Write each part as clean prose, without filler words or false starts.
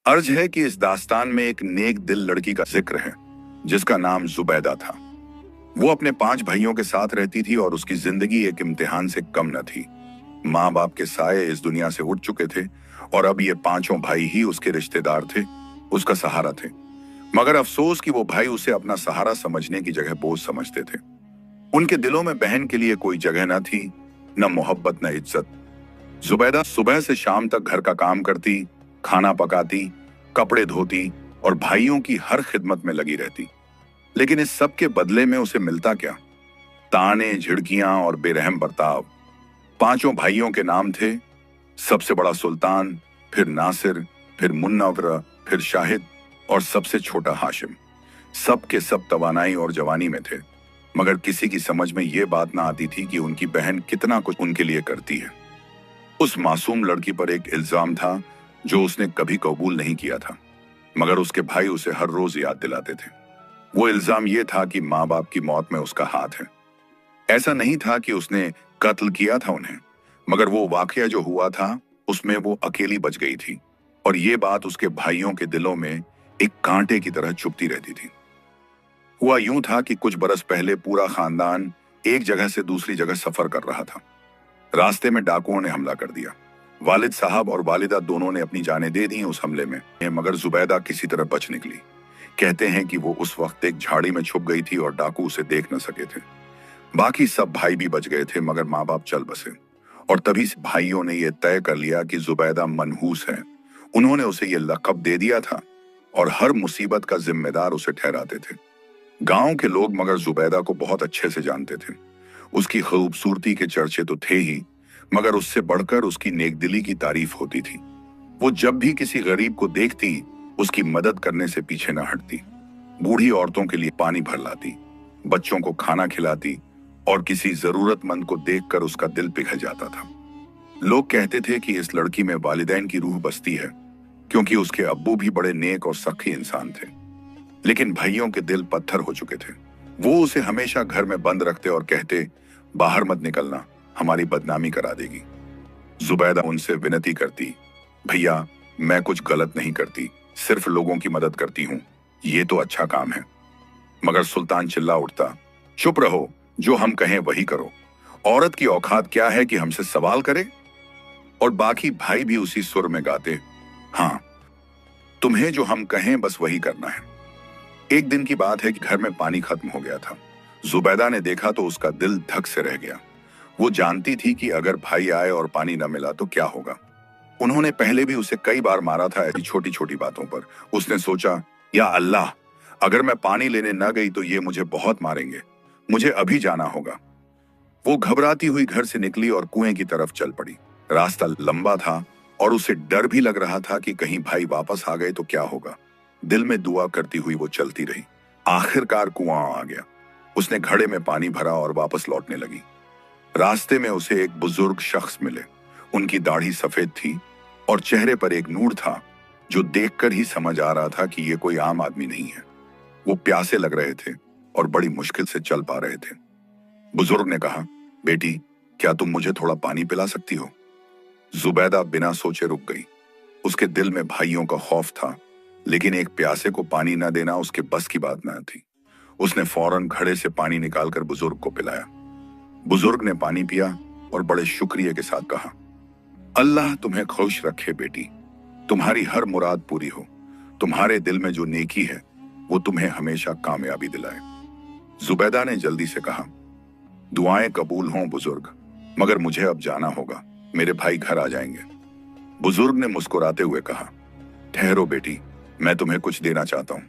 अर्ज है कि इस दास्तान में एक नेक दिल लड़की का जिक्र है जिसका नाम जुबैदा था। वो अपने 5 भाइयों के साथ रहती थी और उसकी जिंदगी एक इम्तिहान से कम न थी। माँ बाप के साये इस दुनिया से उठ चुके थे और अब ये 5 भाई ही उसके रिश्तेदार थे, उसका सहारा थे। मगर अफसोस कि वो भाई उसे अपना सहारा समझने की जगह बोझ समझते थे। उनके दिलों में बहन के लिए कोई जगह न थी, न मोहब्बत न इज्जत। जुबैदा सुबह से शाम तक घर का काम करती, खाना पकाती, कपड़े धोती और भाइयों की हर खिदमत में लगी रहती। लेकिन इस सब के बदले में उसे मिलता क्या? ताने, झिड़कियां और बेरहम बर्ताव। 5 भाइयों के नाम थे, सबसे बड़ा सुल्तान, फिर नासिर, फिर मुन्नवर, फिर शाहिद और सबसे छोटा हाशिम। सब के सब तवानाई और जवानी में थे, मगर किसी की समझ में यह बात ना आती थी कि उनकी बहन कितना कुछ उनके लिए करती है। उस मासूम लड़की पर एक इल्जाम था जो उसने कभी कबूल नहीं किया था, मगर उसके भाई उसे हर रोज याद दिलाते थे। वो इल्जाम ये था कि माँ बाप की मौत में उसका हाथ है। ऐसा नहीं था कि उसने कत्ल किया था उन्हें, मगर वो वाकया जो हुआ था उसमें वो अकेली बच गई थी और ये बात उसके भाइयों के दिलों में एक कांटे की तरह चुभती रहती थी। हुआ यूं था कि कुछ बरस पहले पूरा खानदान एक जगह से दूसरी जगह सफर कर रहा था। रास्ते में डाकुओं ने हमला कर दिया। वालिद साहब और वालिदा दोनों ने अपनी जानें दे दी उस हमले में, मगर जुबैदा किसी तरह बच निकली। कहते हैं कि वो उस वक्त एक झाड़ी में छुप गई थी और डाकू उसे देख न सके थे। बाकी सब भाई भी बच गए थे, मगर माँ बाप चल बसे और तभी से भाइयों ने यह तय कर लिया कि जुबैदा मनहूस है। उन्होंने उसे यह लक़ब दे दिया था और हर मुसीबत का जिम्मेदार उसे ठहराते थे। गांव के लोग मगर जुबैदा को बहुत अच्छे से जानते थे। उसकी खूबसूरती के चर्चे तो थे ही, मगर उससे बढ़कर उसकी नेकदिली की तारीफ होती थी। वो जब भी किसी गरीब को देखती उसकी मदद करने से पीछे न हटती। बूढ़ी औरतों के लिए पानी भर लाती, बच्चों को खाना खिलाती और किसी जरूरतमंद को देखकर उसका दिल पिघल जाता था। लोग कहते थे कि इस लड़की में वालिदैन की रूह बसती है, क्योंकि उसके अब्बू भी बड़े नेक और सखी इंसान थे। लेकिन भाइयों के दिल पत्थर हो चुके थे। वो उसे हमेशा घर में बंद रखते और कहते, बाहर मत निकलना, हमारी बदनामी करा देगी। जुबैदा उनसे विनती करती, भैया मैं कुछ गलत नहीं करती, सिर्फ लोगों की मदद करती हूँ, ये तो अच्छा काम है। मगर सुल्तान चिल्ला उठता, चुप रहो, जो हम कहें वही करो। औरत की औकात क्या है कि हमसे सवाल करे? और बाकी भाई भी उसी सुर में गाते, हाँ तुम्हें जो हम कहें बस वही करना है। एक दिन की बात है कि घर में पानी खत्म हो गया था। जुबैदा ने देखा तो उसका दिल धक से रह गया। वो जानती थी कि अगर भाई आए और पानी न मिला तो क्या होगा। उन्होंने पहले भी उसे कई बार मारा था ऐसी छोटी छोटी बातों पर। उसने सोचा, या अल्लाह, अगर मैं पानी लेने न गई तो ये मुझे बहुत मारेंगे, मुझे अभी जाना होगा। वो घबराती हुई घर से निकली और कुएं की तरफ चल पड़ी। रास्ता लंबा था और उसे डर भी लग रहा था कि कहीं भाई वापस आ गए तो क्या होगा। दिल में दुआ करती हुई वो चलती रही। आखिरकार कुआं आ गया। उसने घड़े में पानी भरा और वापस लौटने लगी। रास्ते में उसे एक बुजुर्ग शख्स मिले। उनकी दाढ़ी सफेद थी और चेहरे पर एक नूर था जो देखकर ही समझ आ रहा था कि ये कोई आम आदमी नहीं है। वो प्यासे लग रहे थे और बड़ी मुश्किल से चल पा रहे थे। बुजुर्ग ने कहा, बेटी क्या तुम मुझे थोड़ा पानी पिला सकती हो? जुबैदा बिना सोचे रुक गई। उसके दिल में भाइयों का खौफ था, लेकिन एक प्यासे को पानी न देना उसके बस की बात न थी। उसने फौरन घड़े से पानी निकालकर बुजुर्ग को पिलाया। बुजुर्ग ने पानी पिया और बड़े शुक्रिया के साथ कहा, अल्लाह तुम्हें खुश रखे बेटी, तुम्हारी हर मुराद पूरी हो। तुम्हारे दिल में जो नेकी है वो तुम्हें हमेशा कामयाबी दिलाए। जुबैदा ने जल्दी से कहा, दुआएं कबूल हों बुजुर्ग, मगर मुझे अब जाना होगा, मेरे भाई घर आ जाएंगे। बुजुर्ग ने मुस्कुराते हुए कहा, ठहरो बेटी, मैं तुम्हें कुछ देना चाहता हूं।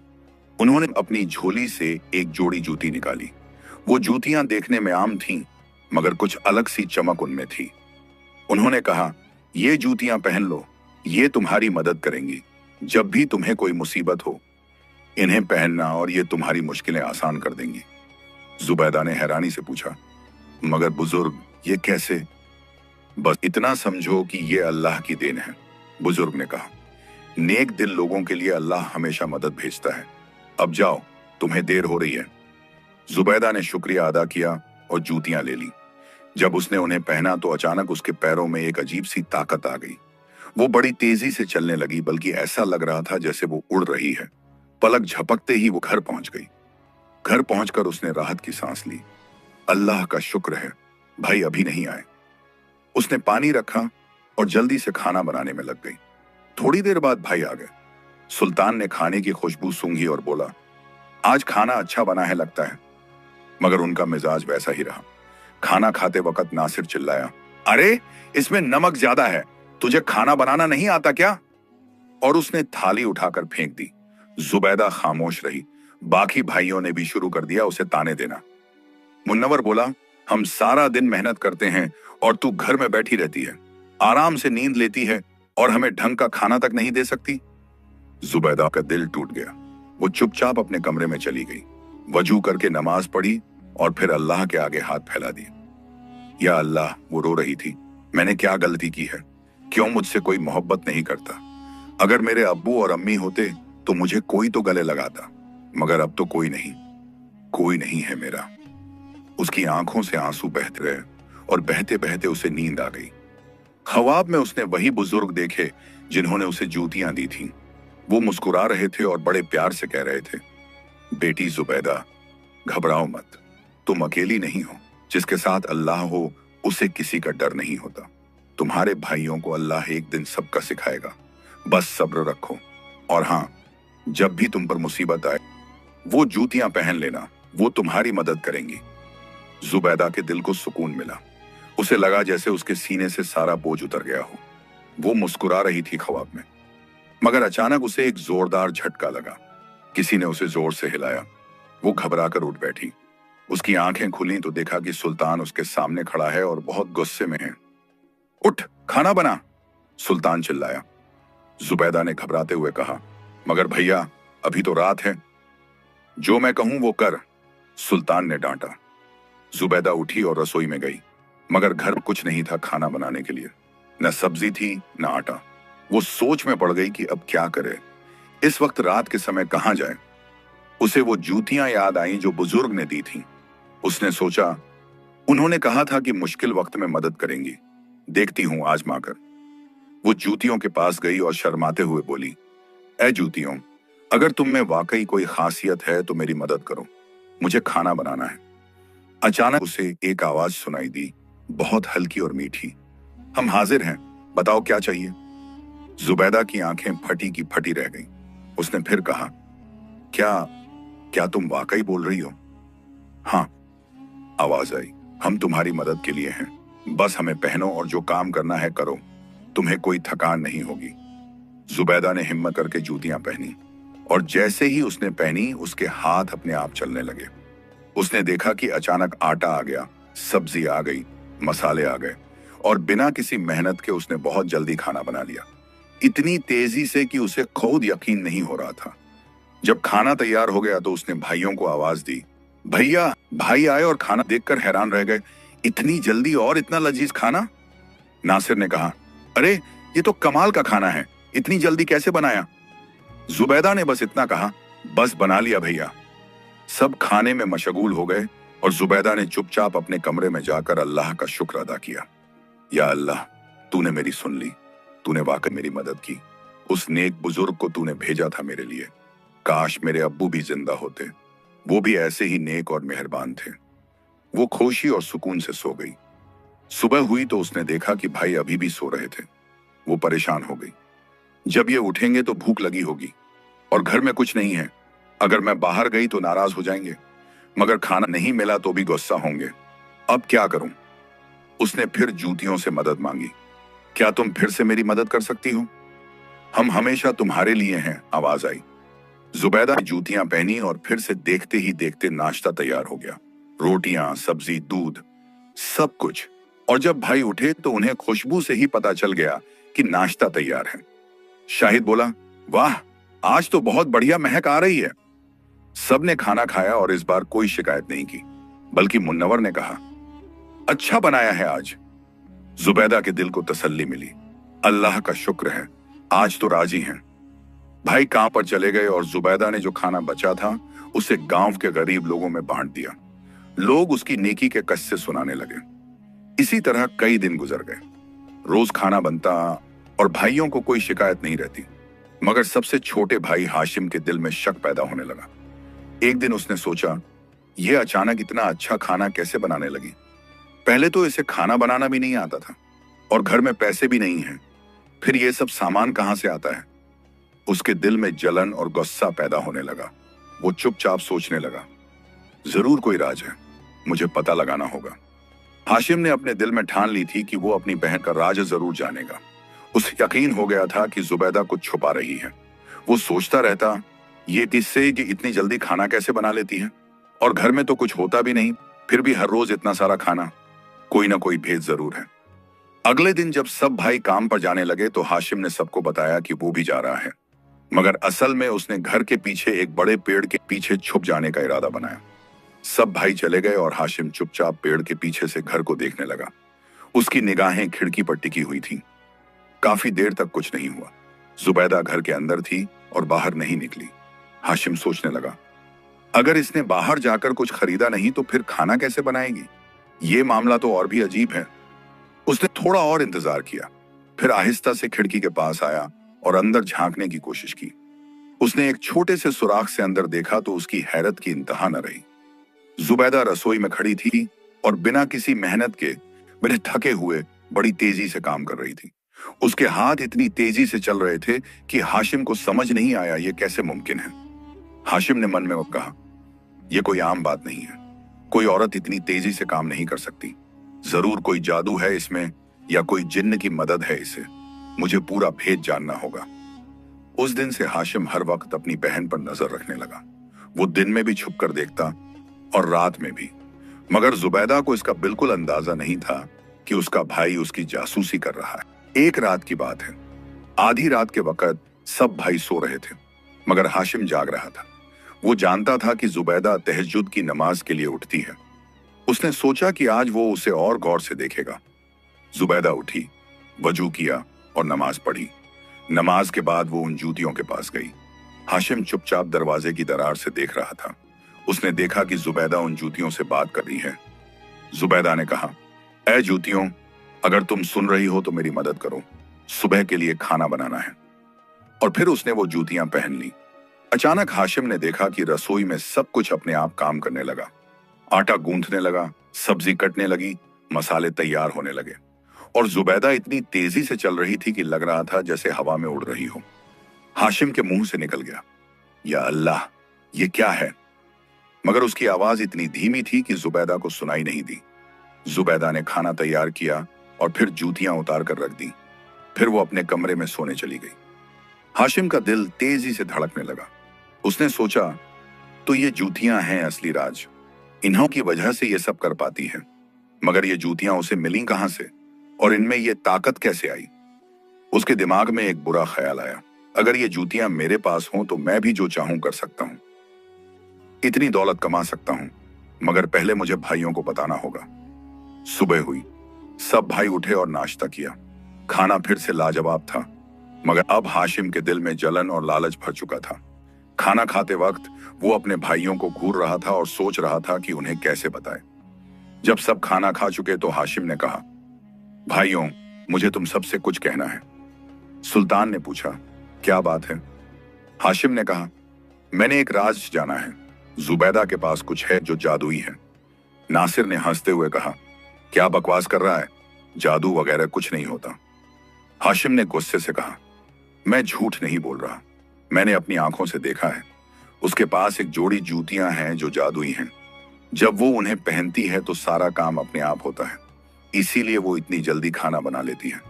उन्होंने अपनी झोली से एक जोड़ी जूती निकाली। वो जूतियां देखने में आम थीं, मगर कुछ अलग सी चमक उनमें थी। उन्होंने कहा, ये जूतियां पहन लो, ये तुम्हारी मदद करेंगी। जब भी तुम्हें कोई मुसीबत हो इन्हें पहनना और ये तुम्हारी मुश्किलें आसान कर देंगी। जुबैदा ने हैरानी से पूछा, मगर बुजुर्ग ये कैसे? बस इतना समझो कि ये अल्लाह की देन है, बुजुर्ग ने कहा। नेक दिल लोगों के लिए अल्लाह हमेशा मदद भेजता है। अब जाओ, तुम्हें देर हो रही है। जुबैदा ने शुक्रिया अदा किया और जूतियां ले ली। जब उसने उन्हें पहना तो अचानक उसके पैरों में एक अजीब सी ताकत आ गई। वो बड़ी तेजी से चलने लगी, बल्कि ऐसा लग रहा था जैसे वो उड़ रही है। पलक झपकते ही वो घर पहुंच गई। घर पहुंचकर उसने राहत की सांस ली। अल्लाह का शुक्र है, भाई अभी नहीं आए। उसने पानी रखा और जल्दी से खाना बनाने में लग गई। थोड़ी देर बाद भाई आ गए। सुल्तान ने खाने की खुशबू सूंघी और बोला, आज खाना अच्छा बना है लगता है। मगर उनका मिजाज वैसा ही रहा। खाना खाते वक्त नासिर चिल्लाया, अरे इसमें नमक ज्यादा है, तुझे खाना बनाना नहीं आता क्या? और उसने थाली उठाकर फेंक दी। जुबैदा खामोश रही। बाकी भाइयों ने भी शुरू कर दिया उसे ताने देना। मुन्नवर बोला, हम सारा दिन मेहनत करते हैं और तू घर में बैठी रहती है, आराम से नींद लेती है और हमें ढंग का खाना तक नहीं दे सकती। जुबैदा का दिल टूट गया। वो चुपचाप अपने कमरे में चली गई, वजू करके नमाज पढ़ी और फिर अल्लाह के आगे हाथ फैला दिए। या अल्लाह, वो रो रही थी, मैंने क्या गलती की है? क्यों मुझसे कोई मोहब्बत नहीं करता? अगर मेरे अब्बू और अम्मी होते तो मुझे कोई तो गले लगाता, मगर अब तो कोई नहीं है मेरा। उसकी आंखों से आंसू बहते रहे और बहते बहते उसे नींद आ गई। ख्वाब में उसने वही बुजुर्ग देखे जिन्होंने उसे जूतियां दी थीं। वो मुस्कुरा रहे थे और बड़े प्यार से कह रहे थे, बेटी जुबैदा, घबराओ मत, तुम अकेली नहीं हो। जिसके साथ अल्लाह हो उसे किसी का डर नहीं होता। तुम्हारे भाइयों को अल्लाह एक दिन सबका सिखाएगा, बस सब्र रखो। और हाँ, जब भी तुम पर मुसीबत आए वो जूतियां पहन लेना, वो तुम्हारी मदद करेंगी। जुबैदा के दिल को सुकून मिला। उसे लगा जैसे उसके सीने से सारा बोझ उतर गया हो। वो मुस्कुरा रही थी ख्वाब में, मगर अचानक उसे एक जोरदार झटका लगा। किसी ने उसे जोर से हिलाया। वो घबराकर उठ बैठी। उसकी आंखें खुली तो देखा कि सुल्तान उसके सामने खड़ा है और बहुत गुस्से में है। उठ, खाना बना, सुल्तान चिल्लाया। जुबैदा ने घबराते हुए कहा, मगर भैया अभी तो रात है। जो मैं कहूं वो कर, सुल्तान ने डांटा। जुबैदा उठी और रसोई में गई, मगर घर में कुछ नहीं था खाना बनाने के लिए। न सब्जी थी न आटा। वो सोच में पड़ गई कि अब क्या करे, इस वक्त रात के समय कहां जाए। उसे वो जूतियां याद आईं जो बुजुर्ग ने दी थीं। उसने सोचा, उन्होंने कहा था कि मुश्किल वक्त में मदद करेंगी, देखती हूं आजमा कर। वो जूतियों के पास गई और शर्माते हुए बोली, ऐ जूतियों, अगर तुम में वाकई कोई खासियत है तो मेरी मदद करो, मुझे खाना बनाना है। अचानक उसे एक आवाज सुनाई दी, बहुत हल्की और मीठी, हम हाजिर हैं, बताओ क्या चाहिए। जुबैदा की आंखें फटी की फटी रह गईं। उसने फिर कहा, क्या तुम वाकई बोल रही हो? हाँ, आवाज आई, हम तुम्हारी मदद के लिए हैं, बस हमें पहनो और जो काम करना है करो, तुम्हें कोई थकान नहीं होगी। जुबैदा ने हिम्मत करके जूतियां पहनी और जैसे ही उसने पहनी उसके हाथ अपने आप चलने लगे। उसने देखा कि अचानक आटा आ गया, सब्जी आ गई, मसाले आ गए और बिना किसी मेहनत के उसने बहुत जल्दी खाना बना लिया, इतनी तेजी से कि उसे खुद यकीन नहीं हो रहा था। जब खाना तैयार हो गया तो उसने भाइयों को आवाज दी, भैया। भाई आए और खाना देखकर हैरान रह गए, इतनी जल्दी और इतना लजीज खाना। नासिर ने कहा, अरे ये तो कमाल का खाना है, इतनी जल्दी कैसे बनाया? जुबैदा ने बस इतना कहा, बस बना लिया भैया। सब खाने में मशगूल हो गए और जुबैदा ने चुपचाप अपने कमरे में जाकर अल्लाह का शुक्र अदा किया। या अल्लाह, तूने मेरी सुन ली, तूने वाकई मेरी मदद की। उस नेक बुजुर्ग को तूने भेजा था मेरे लिए। काश मेरे अब्बू भी जिंदा होते, वो भी ऐसे ही नेक और मेहरबान थे। वो खुशी और सुकून से सो गई। सुबह हुई तो उसने देखा कि भाई अभी भी सो रहे थे। वो परेशान हो गई, जब ये उठेंगे तो भूख लगी होगी और घर में कुछ नहीं है। अगर मैं बाहर गई तो नाराज हो जाएंगे, मगर खाना नहीं मिला तो भी गुस्सा होंगे। अब क्या करूं? उसने फिर जूतियों से मदद मांगी। क्या तुम फिर से मेरी मदद कर सकती हो? हम हमेशा तुम्हारे लिए हैं, आवाज आई। जुबैदा ने जूतियां पहनी और फिर से देखते ही देखते नाश्ता तैयार हो गया। रोटियां, सब्जी, दूध, सब कुछ। और जब भाई उठे तो उन्हें खुशबू से ही पता चल गया कि नाश्ता तैयार है। शाहिद बोला, वाह, आज तो बहुत बढ़िया महक आ रही है। सबने खाना खाया और इस बार कोई शिकायत नहीं की, बल्कि मुन्नवर ने कहा, अच्छा बनाया है आज। जुबैदा के दिल को तसल्ली मिली। अल्लाह का शुक्र है, आज तो राजी हैं। भाई काम पर चले गए और जुबैदा ने जो खाना बचा था उसे गांव के गरीब लोगों में बांट दिया। लोग उसकी नेकी के किस्से सुनाने लगे। इसी तरह कई दिन गुजर गए। रोज खाना बनता और भाइयों को कोई शिकायत नहीं रहती। मगर सबसे छोटे भाई हाशिम के दिल में शक पैदा होने लगा। एक दिन उसने सोचा, यह अचानक इतना अच्छा खाना कैसे बनाने लगी? पहले तो इसे खाना बनाना भी नहीं आता था और घर में पैसे भी नहीं हैं। फिर यह सब सामान कहां से आता है? उसके दिल में जलन और गुस्सा पैदा होने लगा। वो चुपचाप सोचने लगा, जरूर कोई राज है, मुझे पता लगाना होगा। हाशिम ने अपने दिल में ठान ली थी कि वो अपनी बहन का राज जरूर जानेगा। उसे यकीन हो गया था कि जुबैदा कुछ छुपा रही है। वो सोचता रहता, ये किससे कि इतनी जल्दी खाना कैसे बना लेती है, और घर में तो कुछ होता भी नहीं, फिर भी हर रोज इतना सारा खाना। कोई ना कोई भेद जरूर है। अगले दिन जब सब भाई काम पर जाने लगे तो हाशिम ने सबको बताया कि वो भी जा रहा है। मगर असल में उसने घर के पीछे एक बड़े पेड़ के पीछे छुप जाने का इरादा बनाया। सब भाई चले गए और हाशिम चुपचाप पेड़ के पीछे से घर को देखने लगा। उसकी निगाहें खिड़की पर टिकी हुई थीं। काफी देर तक कुछ नहीं हुआ। जुबैदा घर के अंदर थी और बाहर नहीं निकली। हाशिम सोचने लगा, अगर इसने बाहर जाकर कुछ खरीदा नहीं तो फिर खाना कैसे बनाएगी? ये मामला तो और भी अजीब है। उसने थोड़ा और इंतजार किया, फिर आहिस्ता से खिड़की के पास आया और अंदर झांकने की कोशिश की। उसने एक छोटे से सुराख से अंदर देखा तो उसकी हैरत की इंतहा न रही। जुबैदा रसोई में खड़ी थी और बिना किसी मेहनत के, बिना थके हुए बड़ी तेजी से काम कर रही थी। उसके हाथ इतनी तेजी से चल रहे थे कि हाशिम को समझ नहीं आया ये कैसे मुमकिन है। हाशिम ने मन में कहा, यह कोई आम बात नहीं है। कोई औरत इतनी तेजी से काम नहीं कर सकती। जरूर कोई जादू है इसमें या कोई जिन्न की मदद है इसे। मुझे पूरा भेद जानना होगा। उस दिन से हाशिम हर वक्त अपनी बहन पर नजर रखने लगा। वो दिन में भी छुप कर देखता और रात में भी। मगर जुबैदा को इसका बिल्कुल अंदाजा नहीं था कि उसका भाई उसकी जासूसी कर रहा है। एक रात की बात है। आधी रात के वक्त सब भाई सो रहे थे, मगर हाशिम जाग रहा था। वो जानता था कि जुबैदा तहज्जुद की नमाज के लिए उठती है। उसने सोचा कि आज वो उसे और गौर से देखेगा। जुबैदा उठी, वजू किया और नमाज पढ़ी। नमाज के बाद वो उन जूतियों के पास गई। हाशिम चुपचाप दरवाजे की दरार से देख रहा था। उसने देखा कि जुबैदा उन जूतियों से बात कर रही है। जुबैदा ने कहा, ऐ जूतियों, अगर तुम सुन रही हो तो मेरी मदद करो, सुबह के लिए खाना बनाना है। और फिर उसने वो जूतियां पहन ली। अचानक हाशिम ने देखा कि रसोई में सब कुछ अपने आप काम करने लगा। आटा गूंथने लगा, सब्जी कटने लगी, मसाले तैयार होने लगे, और जुबैदा इतनी तेजी से चल रही थी कि लग रहा था जैसे हवा में उड़ रही हो। हाशिम के मुंह से निकल गया, या अल्लाह, ये क्या है? मगर उसकी आवाज इतनी धीमी थी कि जुबैदा को सुनाई नहीं दी। जुबैदा ने खाना तैयार किया और फिर जूतियां उतार कर रख दी। फिर वो अपने कमरे में सोने चली गई। हाशिम का दिल तेजी से धड़कने लगा। उसने सोचा, तो ये जूतियां हैं असली राज। इन्हों की वजह से ये सब कर पाती है। मगर ये जूतियां उसे मिली कहां से, और इनमें ये ताकत कैसे आई? उसके दिमाग में एक बुरा ख्याल आया, अगर ये जूतियां मेरे पास हों तो मैं भी जो चाहूं कर सकता हूं। इतनी दौलत कमा सकता हूं, मगर पहले मुझे भाइयों को बताना होगा। सुबह हुई। सब भाई उठे और नाश्ता किया। खाना फिर से लाजवाब था, मगर अब हाशिम के दिल में जलन और लालच भर चुका था। खाना खाते वक्त वो अपने भाइयों को घूर रहा था और सोच रहा था कि उन्हें कैसे बताए। जब सब खाना खा चुके तो हाशिम ने कहा, भाइयों, मुझे तुम सबसे कुछ कहना है। सुल्तान ने पूछा, क्या बात है? हाशिम ने कहा, मैंने एक राज जाना है। जुबैदा के पास कुछ है जो जादुई है। नासिर ने हंसते हुए कहा, क्या बकवास कर रहा है? जादू वगैरह कुछ नहीं होता। हाशिम ने गुस्से से कहा, मैं झूठ नहीं बोल रहा, मैंने अपनी आंखों से देखा है। उसके पास एक जोड़ी जूतियां हैं जो जादुई हैं। जब वो उन्हें पहनती है तो सारा काम अपने आप होता है, इसीलिए वो इतनी जल्दी खाना बना लेती है।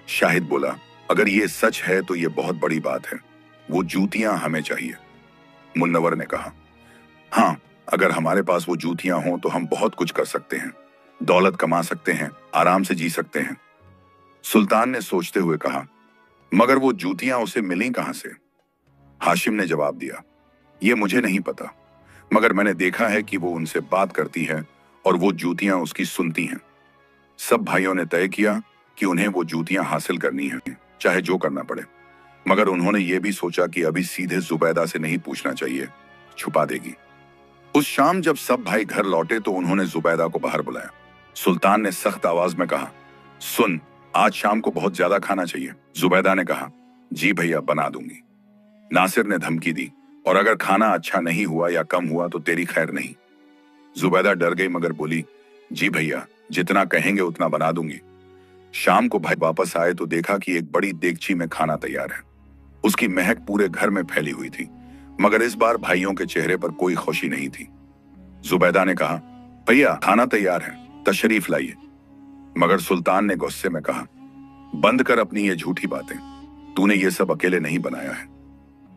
शाहिद बोला, अगर ये सच है तो ये बहुत बड़ी बात है। वो जूतियां हमें चाहिए। मुन्नवर ने कहा, हाँ, अगर हमारे पास वो जूतियां हों तो हम बहुत कुछ कर सकते हैं, दौलत कमा सकते हैं, आराम से जी सकते हैं। सुल्तान ने सोचते हुए कहा, मगर वो जूतियां उसे मिली कहां से? हाशिम ने जवाब दिया, ये मुझे नहीं पता, मगर मैंने देखा है कि वो उनसे बात करती है और वो जूतियां उसकी सुनती हैं। सब भाइयों ने तय किया कि उन्हें वो जूतियां हासिल करनी है, चाहे जो करना पड़े। मगर उन्होंने ये भी सोचा कि अभी सीधे जुबैदा से नहीं पूछना चाहिए, छुपा देगी। उस शाम जब सब भाई घर लौटे तो उन्होंने जुबैदा को बाहर बुलाया। सुल्तान ने सख्त आवाज में कहा, सुन, आज शाम को बहुत ज्यादा खाना चाहिए। जुबैदा ने कहा, जी भैया बना दूंगी। नासिर ने धमकी दी, और अगर खाना अच्छा नहीं हुआ या कम हुआ तो तेरी खैर नहीं। जुबैदा डर गई मगर बोली, जी भैया जितना कहेंगे उतना बना दूंगी। शाम को भाई वापस आए तो देखा कि एक बड़ी देगची में खाना तैयार है। उसकी महक पूरे घर में फैली हुई थी, मगर इस बार भाइयों के चेहरे पर कोई खुशी नहीं थी। जुबैदा ने कहा, भैया खाना तैयार है, तशरीफ लाइए। मगर सुल्तान ने गुस्से में कहा, बंद कर अपनी ये झूठी बातें, तूने ये सब अकेले नहीं बनाया है।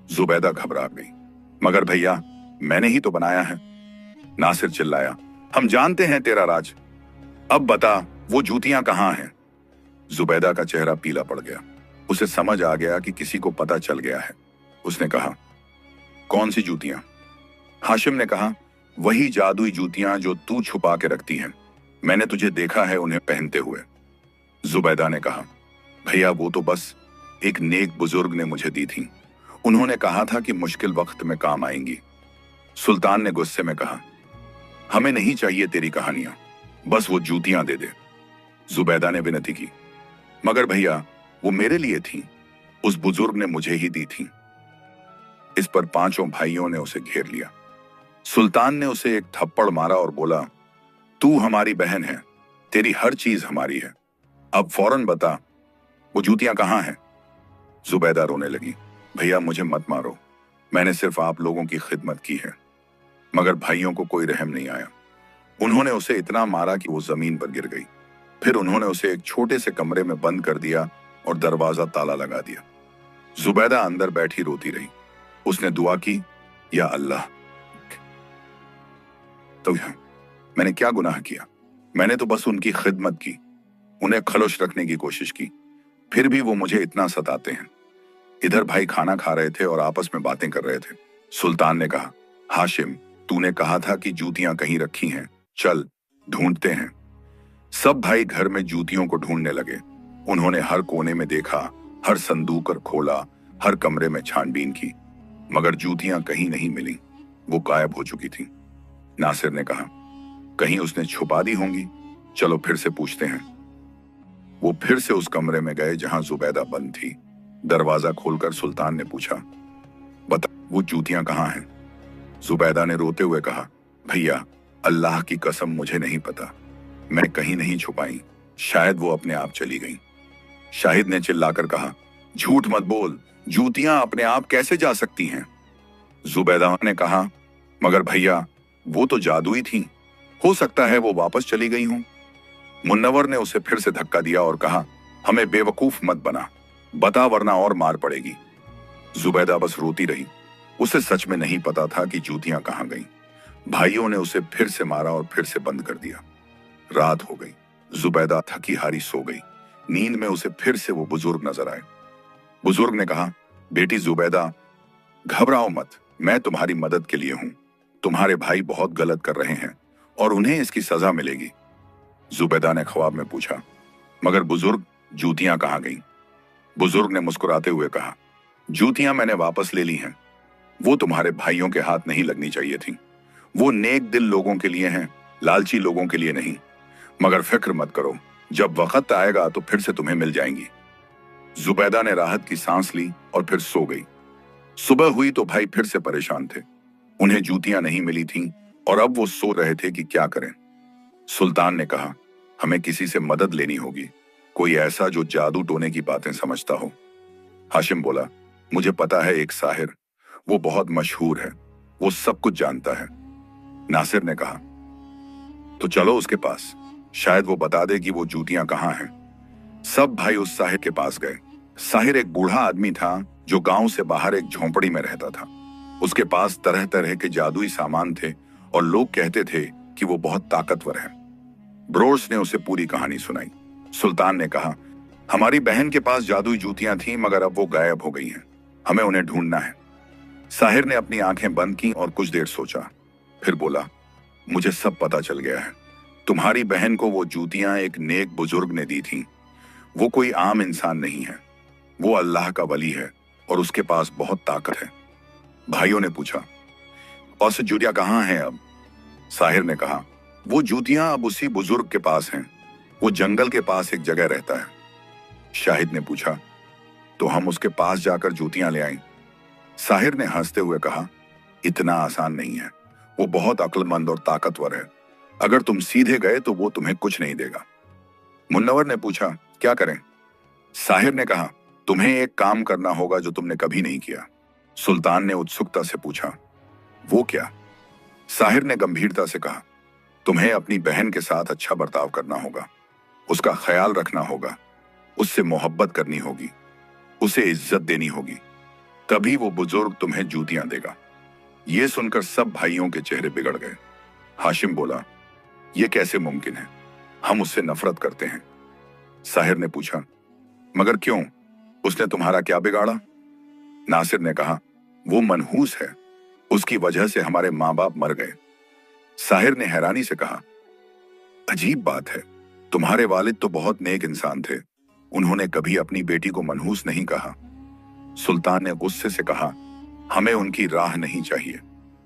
जुबैदा घबरा गई, मगर भैया मैंने ही तो बनाया है। नासिर चिल्लाया, हम जानते हैं तेरा राज, अब बता वो जूतियां कहाँ हैं। जुबैदा का चेहरा पीला पड़ गया। उसे समझ आ गया कि किसी को पता चल गया है। उसने कहा, कौन सी जूतियां? हाशिम ने कहा, वही जादुई जूतियां जो तू छुपा के रखती हैं। मैंने तुझे देखा है उन्हें पहनते हुए। जुबैदा ने कहा, भैया वो तो बस एक नेक बुजुर्ग ने मुझे दी थी। उन्होंने कहा था कि मुश्किल वक्त में काम आएंगी। सुल्तान ने गुस्से में कहा, हमें नहीं चाहिए तेरी कहानियां, बस वो जूतियां दे दे। जुबैदा ने विनती की, मगर भैया वो मेरे लिए थी, उस बुजुर्ग ने मुझे ही दी थी। इस पर पांचों भाइयों ने उसे घेर लिया। सुल्तान ने उसे एक थप्पड़ मारा और बोला, तू हमारी बहन है, तेरी हर चीज हमारी है, अब फौरन बता वो जूतियां कहाँ हैं। जुबैदा रोने लगी, भैया मुझे मत मारो, मैंने सिर्फ आप लोगों की खिदमत की है। मगर भाइयों को कोई रहम नहीं आया। उन्होंने उसे इतना मारा कि वो जमीन पर गिर गई। फिर उन्होंने उसे एक छोटे से कमरे में बंद कर दिया और दरवाजा ताला लगा दिया। जुबैदा अंदर बैठी रोती रही। उसने दुआ की, या अल्लाह, तो मैंने क्या गुनाह किया? मैंने तो बस उनकी खिदमत की, उन्हें खलुश रखने की कोशिश की, फिर भी वो मुझे इतना सताते हैं। इधर भाई खाना खा रहे थे और आपस में बातें कर रहे थे। सुल्तान ने कहा, हाशिम तूने कहा था कि जूतियां कहीं रखी हैं, चल ढूंढते हैं। सब भाई घर में जूतियों को ढूंढने लगे। उन्होंने हर कोने में देखा, हर संदूक और खोला, हर कमरे में छानबीन की, मगर जूतियां कहीं नहीं मिली। वो गायब हो चुकी थी। नासिर ने कहा, कहीं उसने छुपा दी होंगी, चलो फिर से पूछते हैं। वो फिर से उस कमरे में गए जहां जुबैदा बंद थी। दरवाजा खोलकर सुल्तान ने पूछा, बता वो जूतियां कहाँ हैं? जुबैदा ने रोते हुए कहा, भैया अल्लाह की कसम मुझे नहीं पता, मैं कहीं नहीं छुपाई, शायद वो अपने आप चली गई। शाहिद ने चिल्लाकर कहा, झूठ मत बोल, जूतियां अपने आप कैसे जा सकती हैं? जुबैदा ने कहा, मगर भैया वो तो जादुई थी, हो सकता है वो वापस चली गई हों। मुन्नवर ने उसे फिर से धक्का दिया और कहा, हमें बेवकूफ मत बना, बता वरना और मार पड़ेगी। जुबैदा बस रोती रही। उसे सच में नहीं पता था कि जूतियां कहां गईं। भाइयों ने उसे फिर से मारा और फिर से बंद कर दिया। रात हो गई। जुबैदा थकी हारी सो गई। नींद में उसे फिर से वो बुजुर्ग नजर आए। बुजुर्ग ने कहा, बेटी जुबैदा घबराओ मत, मैं तुम्हारी मदद के लिए हूं। तुम्हारे भाई बहुत गलत कर रहे हैं और उन्हें इसकी सजा मिलेगी। जुबैदा ने ख्वाब में पूछा, मगर बुजुर्ग जूतियां कहां गईं? बुजुर्ग ने मुस्कुराते हुए कहा, जूतियां मैंने वापस ले ली हैं। वो तुम्हारे भाइयों के हाथ नहीं लगनी चाहिए थी। वो नेक दिल लोगों के लिए हैं, लालची लोगों के लिए नहीं। मगर फिक्र मत करो, जब वक्त आएगा तो फिर से तुम्हें मिल जाएंगी। जुबैदा ने राहत की सांस ली और फिर सो गई। सुबह हुई तो भाई फिर से परेशान थे। उन्हें जूतियां नहीं मिली थीं और अब वो सो रहे थे कि क्या करें। सुल्तान ने कहा, हमें किसी से मदद लेनी होगी, कोई ऐसा जो जादू टोने की बातें समझता हो। हाशिम बोला, मुझे पता है एक साहिर, वो बहुत मशहूर है, वो सब कुछ जानता है। नासिर ने कहा, तो चलो उसके पास, शायद वो बता दे कि वो जूतियां कहाँ हैं। सब भाई उस साहिर के पास गए। साहिर एक बूढ़ा आदमी था जो गांव से बाहर एक झोंपड़ी में रहता था। उसके पास तरह तरह के जादुई सामान थे और लोग कहते थे कि वो बहुत ताकतवर है। ब्रोर्स ने उसे पूरी कहानी सुनाई। सुल्तान ने कहा, हमारी बहन के पास जादुई जूतियां थीं मगर अब वो गायब हो गई हैं, हमें उन्हें ढूंढना है। साहिर ने अपनी आंखें बंद की और कुछ देर सोचा, फिर बोला, मुझे सब पता चल गया है। तुम्हारी बहन को वो जूतियां एक नेक बुजुर्ग ने दी थीं। वो कोई आम इंसान नहीं है, वो अल्लाह का वली है और उसके पास बहुत ताकत है। भाइयों ने पूछा, और से जूतियां कहाँ हैं अब? साहिर ने कहा, वो जूतियां अब उसी बुजुर्ग के पास हैं। वो जंगल के पास एक जगह रहता है। शाहिद ने पूछा, तो हम उसके पास जाकर जूतियां ले आएं? साहिर ने हंसते हुए कहा, इतना आसान नहीं है। वो बहुत अक्लमंद और ताकतवर है। अगर तुम सीधे गए तो वो तुम्हें कुछ नहीं देगा। मुन्नवर ने पूछा, क्या करें? साहिर ने कहा, तुम्हें एक काम करना होगा जो तुमने कभी नहीं किया। सुल्तान ने उत्सुकता से पूछा, वो क्या? साहिर ने गंभीरता से कहा, तुम्हें अपनी बहन के साथ अच्छा बर्ताव करना होगा, उसका ख्याल रखना होगा, उससे मोहब्बत करनी होगी, उसे इज्जत देनी होगी, तभी वो बुजुर्ग तुम्हें जूतियां देगा। ये सुनकर सब भाइयों के चेहरे बिगड़ गए। हाशिम बोला, ये कैसे मुमकिन है? हम उससे नफरत करते हैं। साहिर ने पूछा, मगर क्यों? उसने तुम्हारा क्या बिगाड़ा? नासिर ने कहा, वो मनहूस है, उसकी वजह से हमारे माँ बाप मर गए। साहिर ने हैरानी से कहा, अजीब बात है, तुम्हारे वालिद तो बहुत नेक इंसान थे, उन्होंने कभी अपनी बेटी को मनहूस नहीं कहा। सुल्तान ने गुस्से से कहा, हमें उनकी राह नहीं चाहिए,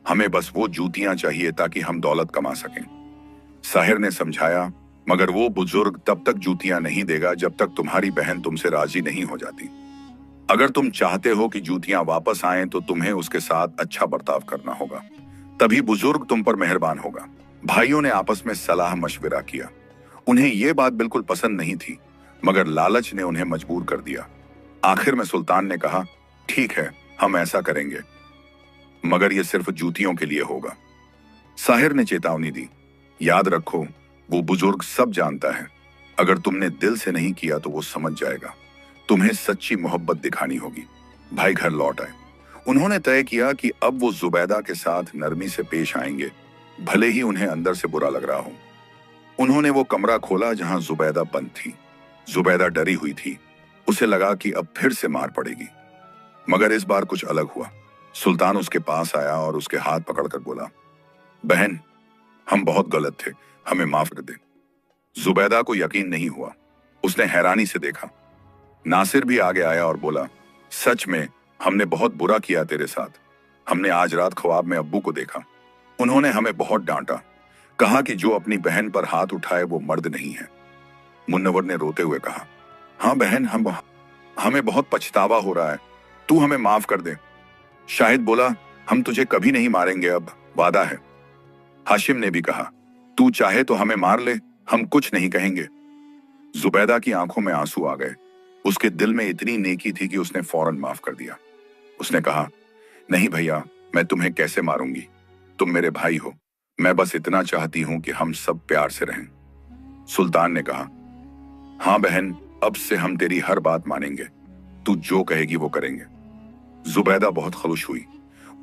हमें बस वो जूतियां चाहिए ताकि हम दौलत कमा सकें। साहिर ने समझाया, मगर वो बुजुर्ग तब तक जूतियां नहीं देगा जब तक तुम्हारी बहन तुमसे राजी नहीं हो जाती। अगर तुम चाहते हो कि जूतियां वापस आएं तो तुम्हें उसके साथ अच्छा बर्ताव करना होगा, तभी बुजुर्ग तुम पर मेहरबान होगा। भाइयों ने आपस में सलाह मशविरा किया। उन्हें यह बात बिल्कुल पसंद नहीं थी, मगर लालच ने उन्हें मजबूर कर दिया। आखिर में सुल्तान ने कहा, ठीक है, हम ऐसा करेंगे, मगर यह सिर्फ जूतियों के लिए होगा। साहिर ने चेतावनी दी, याद रखो, वो बुजुर्ग सब जानता है, अगर तुमने दिल से नहीं किया तो वो समझ जाएगा। तुम्हें सच्ची मोहब्बत दिखानी होगी। भाई घर लौट आए। उन्होंने तय किया कि अब वो जुबैदा के साथ नरमी से पेश आएंगे, भले ही उन्हें अंदर से बुरा लग रहा हो। उन्होंने वो कमरा खोला जहां जुबैदा बंद थी। जुबैदा डरी हुई थी, उसे लगा कि अब फिर से मार पड़ेगी, मगर इस बार कुछ अलग हुआ। सुल्तान उसके पास आया और उसके हाथ पकड़कर बोला, बहन, हम बहुत गलत थे, हमें माफ कर दे। जुबैदा को यकीन नहीं हुआ। उसने हैरानी से देखा। नासिर भी आगे आया और बोला, सच में हमने बहुत बुरा किया तेरे साथ। हमने आज रात ख्वाब में अब्बू को देखा। उन्होंने हमें बहुत डांटा, कहा कि जो अपनी बहन पर हाथ उठाए वो मर्द नहीं है। मुन्नवर ने रोते हुए कहा, हाँ बहन, हमें बहुत पछतावा हो रहा है, तू हमें माफ कर दे। शाहिद बोला, हम तुझे कभी नहीं मारेंगे, अब वादा है। हाशिम ने भी कहा, तू चाहे तो हमें मार ले, हम कुछ नहीं कहेंगे। जुबैदा की आंखों में आंसू आ गए। उसके दिल में इतनी नेकी थी कि उसने फौरन माफ कर दिया। उसने कहा, नहीं भैया, मैं तुम्हें कैसे मारूंगी, तुम मेरे भाई हो। मैं बस इतना चाहती हूं कि हम सब प्यार से रहें। सुल्तान ने कहा, हाँ बहन, अब से हम तेरी हर बात मानेंगे, तू जो कहेगी वो करेंगे। जुबैदा बहुत खुश हुई।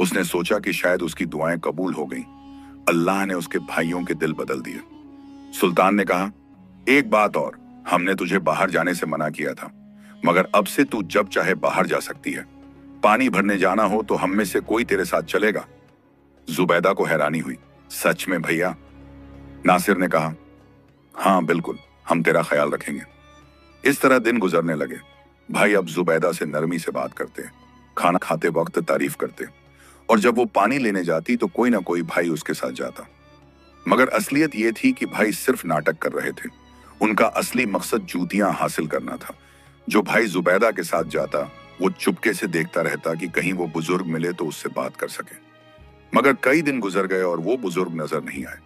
उसने सोचा कि शायद उसकी दुआएं कबूल हो गईं। अल्लाह ने उसके भाइयों के दिल बदल दिए। सुल्तान ने कहा, एक बात और, हमने तुझे बाहर जाने से मना किया था, मगर अब से तू जब चाहे बाहर जा सकती है। पानी भरने जाना हो तो हम में से कोई तेरे साथ चलेगा। जुबैदा को हैरानी हुई, सच में भैया? नासिर ने कहा, हाँ बिल्कुल, हम तेरा ख्याल रखेंगे। इस तरह दिन गुजरने लगे। भाई अब जुबैदा से नरमी से बात करते, खाना खाते वक्त तारीफ करते, और जब वो पानी लेने जाती तो कोई ना कोई भाई उसके साथ जाता। मगर असलियत ये थी कि भाई सिर्फ नाटक कर रहे थे। उनका असली मकसद जूतियां हासिल करना था। जो भाई जुबैदा के साथ जाता वो चुपके से देखता रहता कि कहीं वो बुजुर्ग मिले तो उससे बात कर सके। मगर कई दिन गुजर गए और वो बुजुर्ग नजर नहीं आए।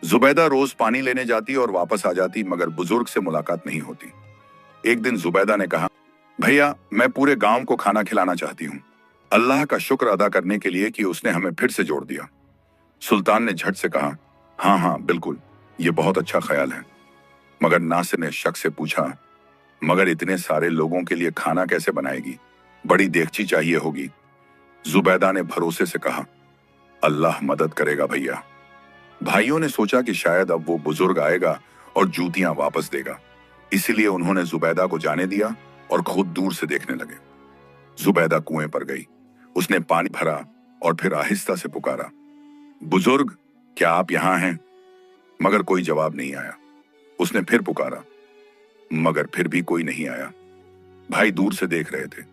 जुबैदा रोज पानी लेने जाती और वापस आ जाती, मगर बुजुर्ग से मुलाकात नहीं होती। एक दिन जुबैदा ने कहा, भैया, मैं पूरे गांव को खाना खिलाना चाहती हूँ, अल्लाह का शुक्र अदा करने के लिए कि उसने हमें फिर से जोड़ दिया। सुल्तान ने झट से कहा, हाँ हाँ बिल्कुल, ये बहुत अच्छा ख्याल है। मगर नासिर ने शक से पूछा, मगर इतने सारे लोगों के लिए खाना कैसे बनाएगी? बड़ी देगची चाहिए होगी। जुबैदा ने भरोसे से कहा, अल्लाह मदद करेगा भैया। भाइयों ने सोचा कि शायद अब वो बुजुर्ग आएगा और जूतियां वापस देगा, इसीलिए उन्होंने जुबैदा को जाने दिया और खुद दूर से देखने लगे। जुबैदा कुएं पर गई। उसने पानी भरा और फिर आहिस्ता से पुकारा, बुजुर्ग, क्या आप यहां हैं? मगर कोई जवाब नहीं आया। उसने फिर पुकारा, मगर फिर भी कोई नहीं आया। भाई दूर से देख रहे थे।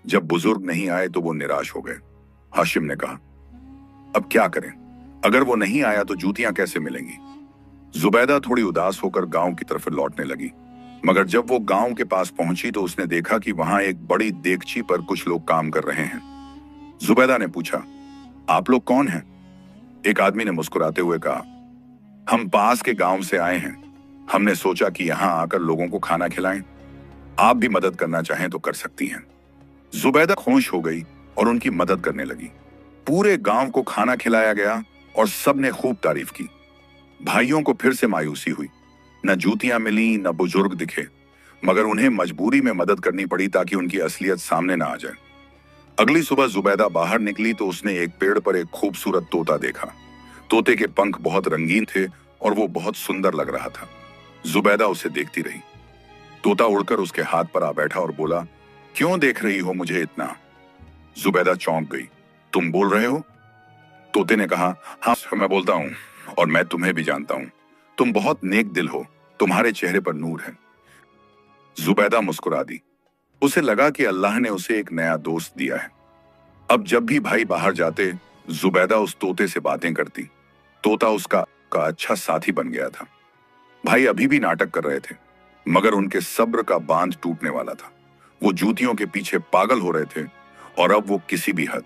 जब बुजुर्ग नहीं आए तो वो निराश हो गए। हाशिम ने कहा, अब क्या करें? अगर वो नहीं आया तो जूतियां कैसे मिलेंगी? जुबैदा थोड़ी उदास होकर गांव की तरफ लौटने लगी। मगर जब वो गांव के पास पहुंची तो उसने देखा कि वहां एक बड़ी देगची पर कुछ लोग काम कर रहे हैं। जुबैदा ने पूछा, आप लोग कौन हैं? एक आदमी ने मुस्कुराते हुए कहा, हम पास के गांव से आए हैं। हमने सोचा कि यहां आकर लोगों को खाना खिलाएं। आप भी मदद करना चाहें तो कर सकती हैं। जुबैदा खुश हो गई और उनकी मदद करने लगी। पूरे गांव को खाना खिलाया गया और सबने खूब तारीफ की। भाइयों को फिर से मायूसी हुई। न जूतियां मिली, न बुजुर्ग दिखे, मगर उन्हें मजबूरी में मदद करनी पड़ी ताकि उनकी असलियत सामने न आ जाए। अगली सुबह जुबैदा बाहर निकली तो उसने एक पेड़ पर एक खूबसूरत तोता देखा। तोते के पंख बहुत रंगीन थे और वो बहुत सुंदर लग रहा था। जुबैदा उसे देखती रही। तोता उड़कर उसके हाथ पर आ बैठा और बोला, क्यों देख रही हो मुझे इतना? जुबैदा चौंक गई। तुम बोल रहे हो? तोते ने कहा, हाँ मैं बोलता हूँ और मैं तुम्हें भी जानता हूँ। तुम बहुत नेक दिल हो, तुम्हारे चेहरे पर नूर है। जुबैदा मुस्कुरा दी। उसे लगा कि अल्लाह ने उसे एक नया दोस्त दिया है। अब जब भी भाई बाहर जाते, जुबैदा उस तोते से बातें करती। तोता उसका अच्छा साथी बन गया था। भाई अभी भी नाटक कर रहे थे, मगर उनके सब्र का बांध टूटने वाला था। वो जूतियों के पीछे पागल हो रहे थे और अब वो किसी भी हद।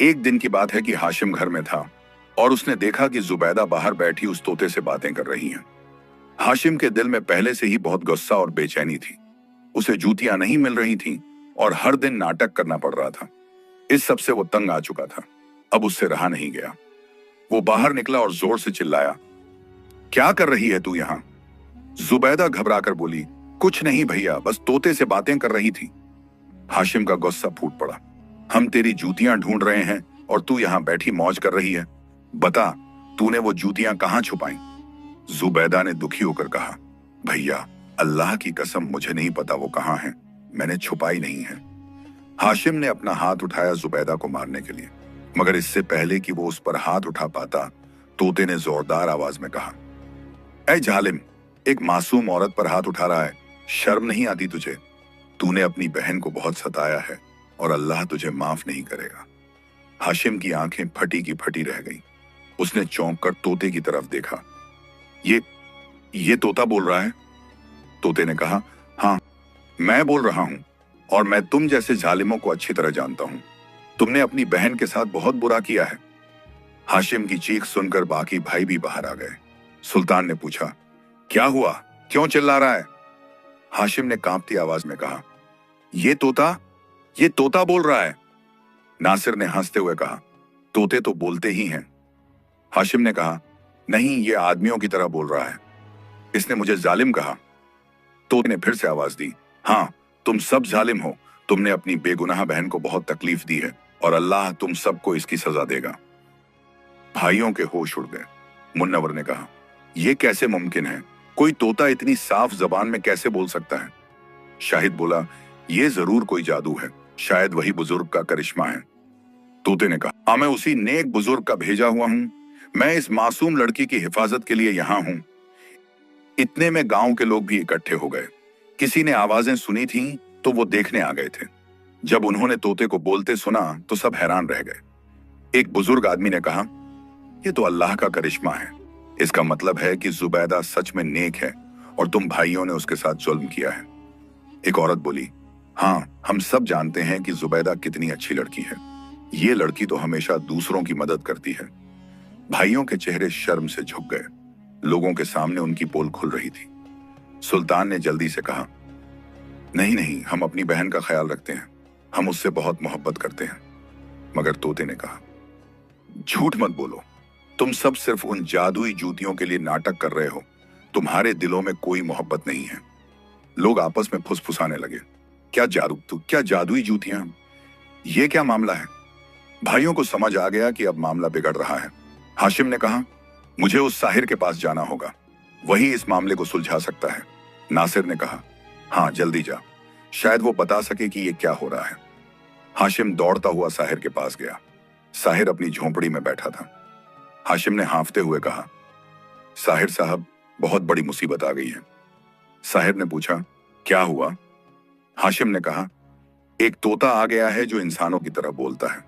एक दिन की बात है कि हाशिम घर में था और उसने देखा कि जुबैदा बाहर बैठी उस तोते से बातें कर रही हैं। हाशिम के दिल में पहले से ही बहुत गुस्सा और बेचैनी थी। उसे जूतियां नहीं मिल रही थीं और हर दिन नाटक करना पड़ रहा था। इस सब से वो तंग आ चुका था। अब उससे रहा नहीं गया। वो बाहर निकला और जोर से चिल्लाया, क्या कर रही है तू यहाँ? जुबैदा घबराकर बोली, कुछ नहीं भैया, बस तोते से बातें कर रही थी। हाशिम का गुस्सा फूट पड़ा। हम तेरी जूतियां ढूंढ रहे हैं और तू यहाँ बैठी मौज कर रही है। बता, तूने वो जूतियां कहाँ छुपाई? जुबैदा ने दुखी होकर कहा, भैया अल्लाह की कसम मुझे नहीं पता वो कहाँ है। मैंने छुपाई नहीं है। हाशिम ने अपना हाथ उठाया जुबैदा को मारने के लिए, मगर इससे पहले कि वो उस पर हाथ उठा पाता, तोते ने जोरदार आवाज में कहा, ऐ जालिम, एक मासूम औरत पर हाथ उठा रहा है। शर्म नहीं आती तुझे? तूने अपनी बहन को बहुत सताया है और अल्लाह तुझे माफ नहीं करेगा। हाशिम की आंखें फटी की फटी रह गईं। उसने चौंक कर तोते की तरफ देखा। ये तोता बोल रहा है? तोते ने कहा, हाँ मैं बोल रहा हूं और मैं तुम जैसे जालिमों को अच्छी तरह जानता हूं। तुमने अपनी बहन के साथ बहुत बुरा किया है। हाशिम की चीख सुनकर बाकी भाई भी बाहर आ गए। सुल्तान ने पूछा, क्या हुआ, क्यों चिल्ला रहा है? हाशिम ने कांपती आवाज में कहा, ये तोता बोल रहा है। नासिर ने हंसते हुए कहा, तोते तो बोलते ही हैं। हाशिम ने कहा, नहीं, ये आदमियों की तरह बोल रहा है। इसने मुझे जालिम कहा। तोते ने फिर से आवाज दी, हाँ तुम सब जालिम हो। तुमने अपनी बेगुनाह बहन को बहुत तकलीफ दी है और अल्लाह तुम सबको इसकी सजा देगा। भाइयों के होश उड़ गए। मुन्नवर ने कहा, यह कैसे मुमकिन है? कोई तोता इतनी साफ जबान में कैसे बोल सकता है? शाहिद बोला, यह जरूर कोई जादू है, शायद वही बुजुर्ग का करिश्मा है। तोते ने कहा, हाँ मैं उसी नेक बुजुर्ग का भेजा हुआ हूं। मैं इस मासूम लड़की की हिफाजत के लिए यहां हूं। इतने में गांव के लोग भी इकट्ठे हो गए। किसी ने आवाजें सुनी थीं तो वो देखने आ गए थे। जब उन्होंने तोते को बोलते सुना तो सब हैरान रह गए। एक बुजुर्ग आदमी ने कहा, यह तो अल्लाह का करिश्मा है। इसका मतलब है कि जुबैदा सच में नेक है और तुम भाइयों ने उसके साथ जुल्म किया है। एक औरत बोली, हाँ हम सब जानते हैं कि जुबैदा कितनी अच्छी लड़की है। ये लड़की तो हमेशा दूसरों की मदद करती है। भाइयों के चेहरे शर्म से झुक गए। लोगों के सामने उनकी पोल खुल रही थी। सुल्तान ने जल्दी से कहा, नहीं नहीं, हम अपनी बहन का ख्याल रखते हैं, हम उससे बहुत मोहब्बत करते हैं। मगर तोते ने कहा, झूठ मत बोलो, तुम सब सिर्फ उन जादुई जूतियों के लिए नाटक कर रहे हो। तुम्हारे दिलों में कोई मोहब्बत नहीं है। लोग आपस में फुसफुसाने लगे, क्या जादुई जूतियां? ये क्या मामला है? भाइयों को समझ आ गया कि अब मामला बिगड़ रहा है। हाशिम ने कहा, मुझे उस साहिर के पास जाना होगा, वही इस मामले को सुलझा सकता है। नासिर ने कहा, हाँ जल्दी जा, शायद वो बता सके कि ये क्या हो रहा है। हाशिम दौड़ता हुआ साहिर के पास गया। साहिर अपनी झोंपड़ी में बैठा था। हाशिम ने हांफते हुए कहा, साहिर साहब, बहुत बड़ी मुसीबत आ गई है। साहिर ने पूछा, क्या हुआ? हाशिम ने कहा, एक तोता आ गया है जो इंसानों की तरह बोलता है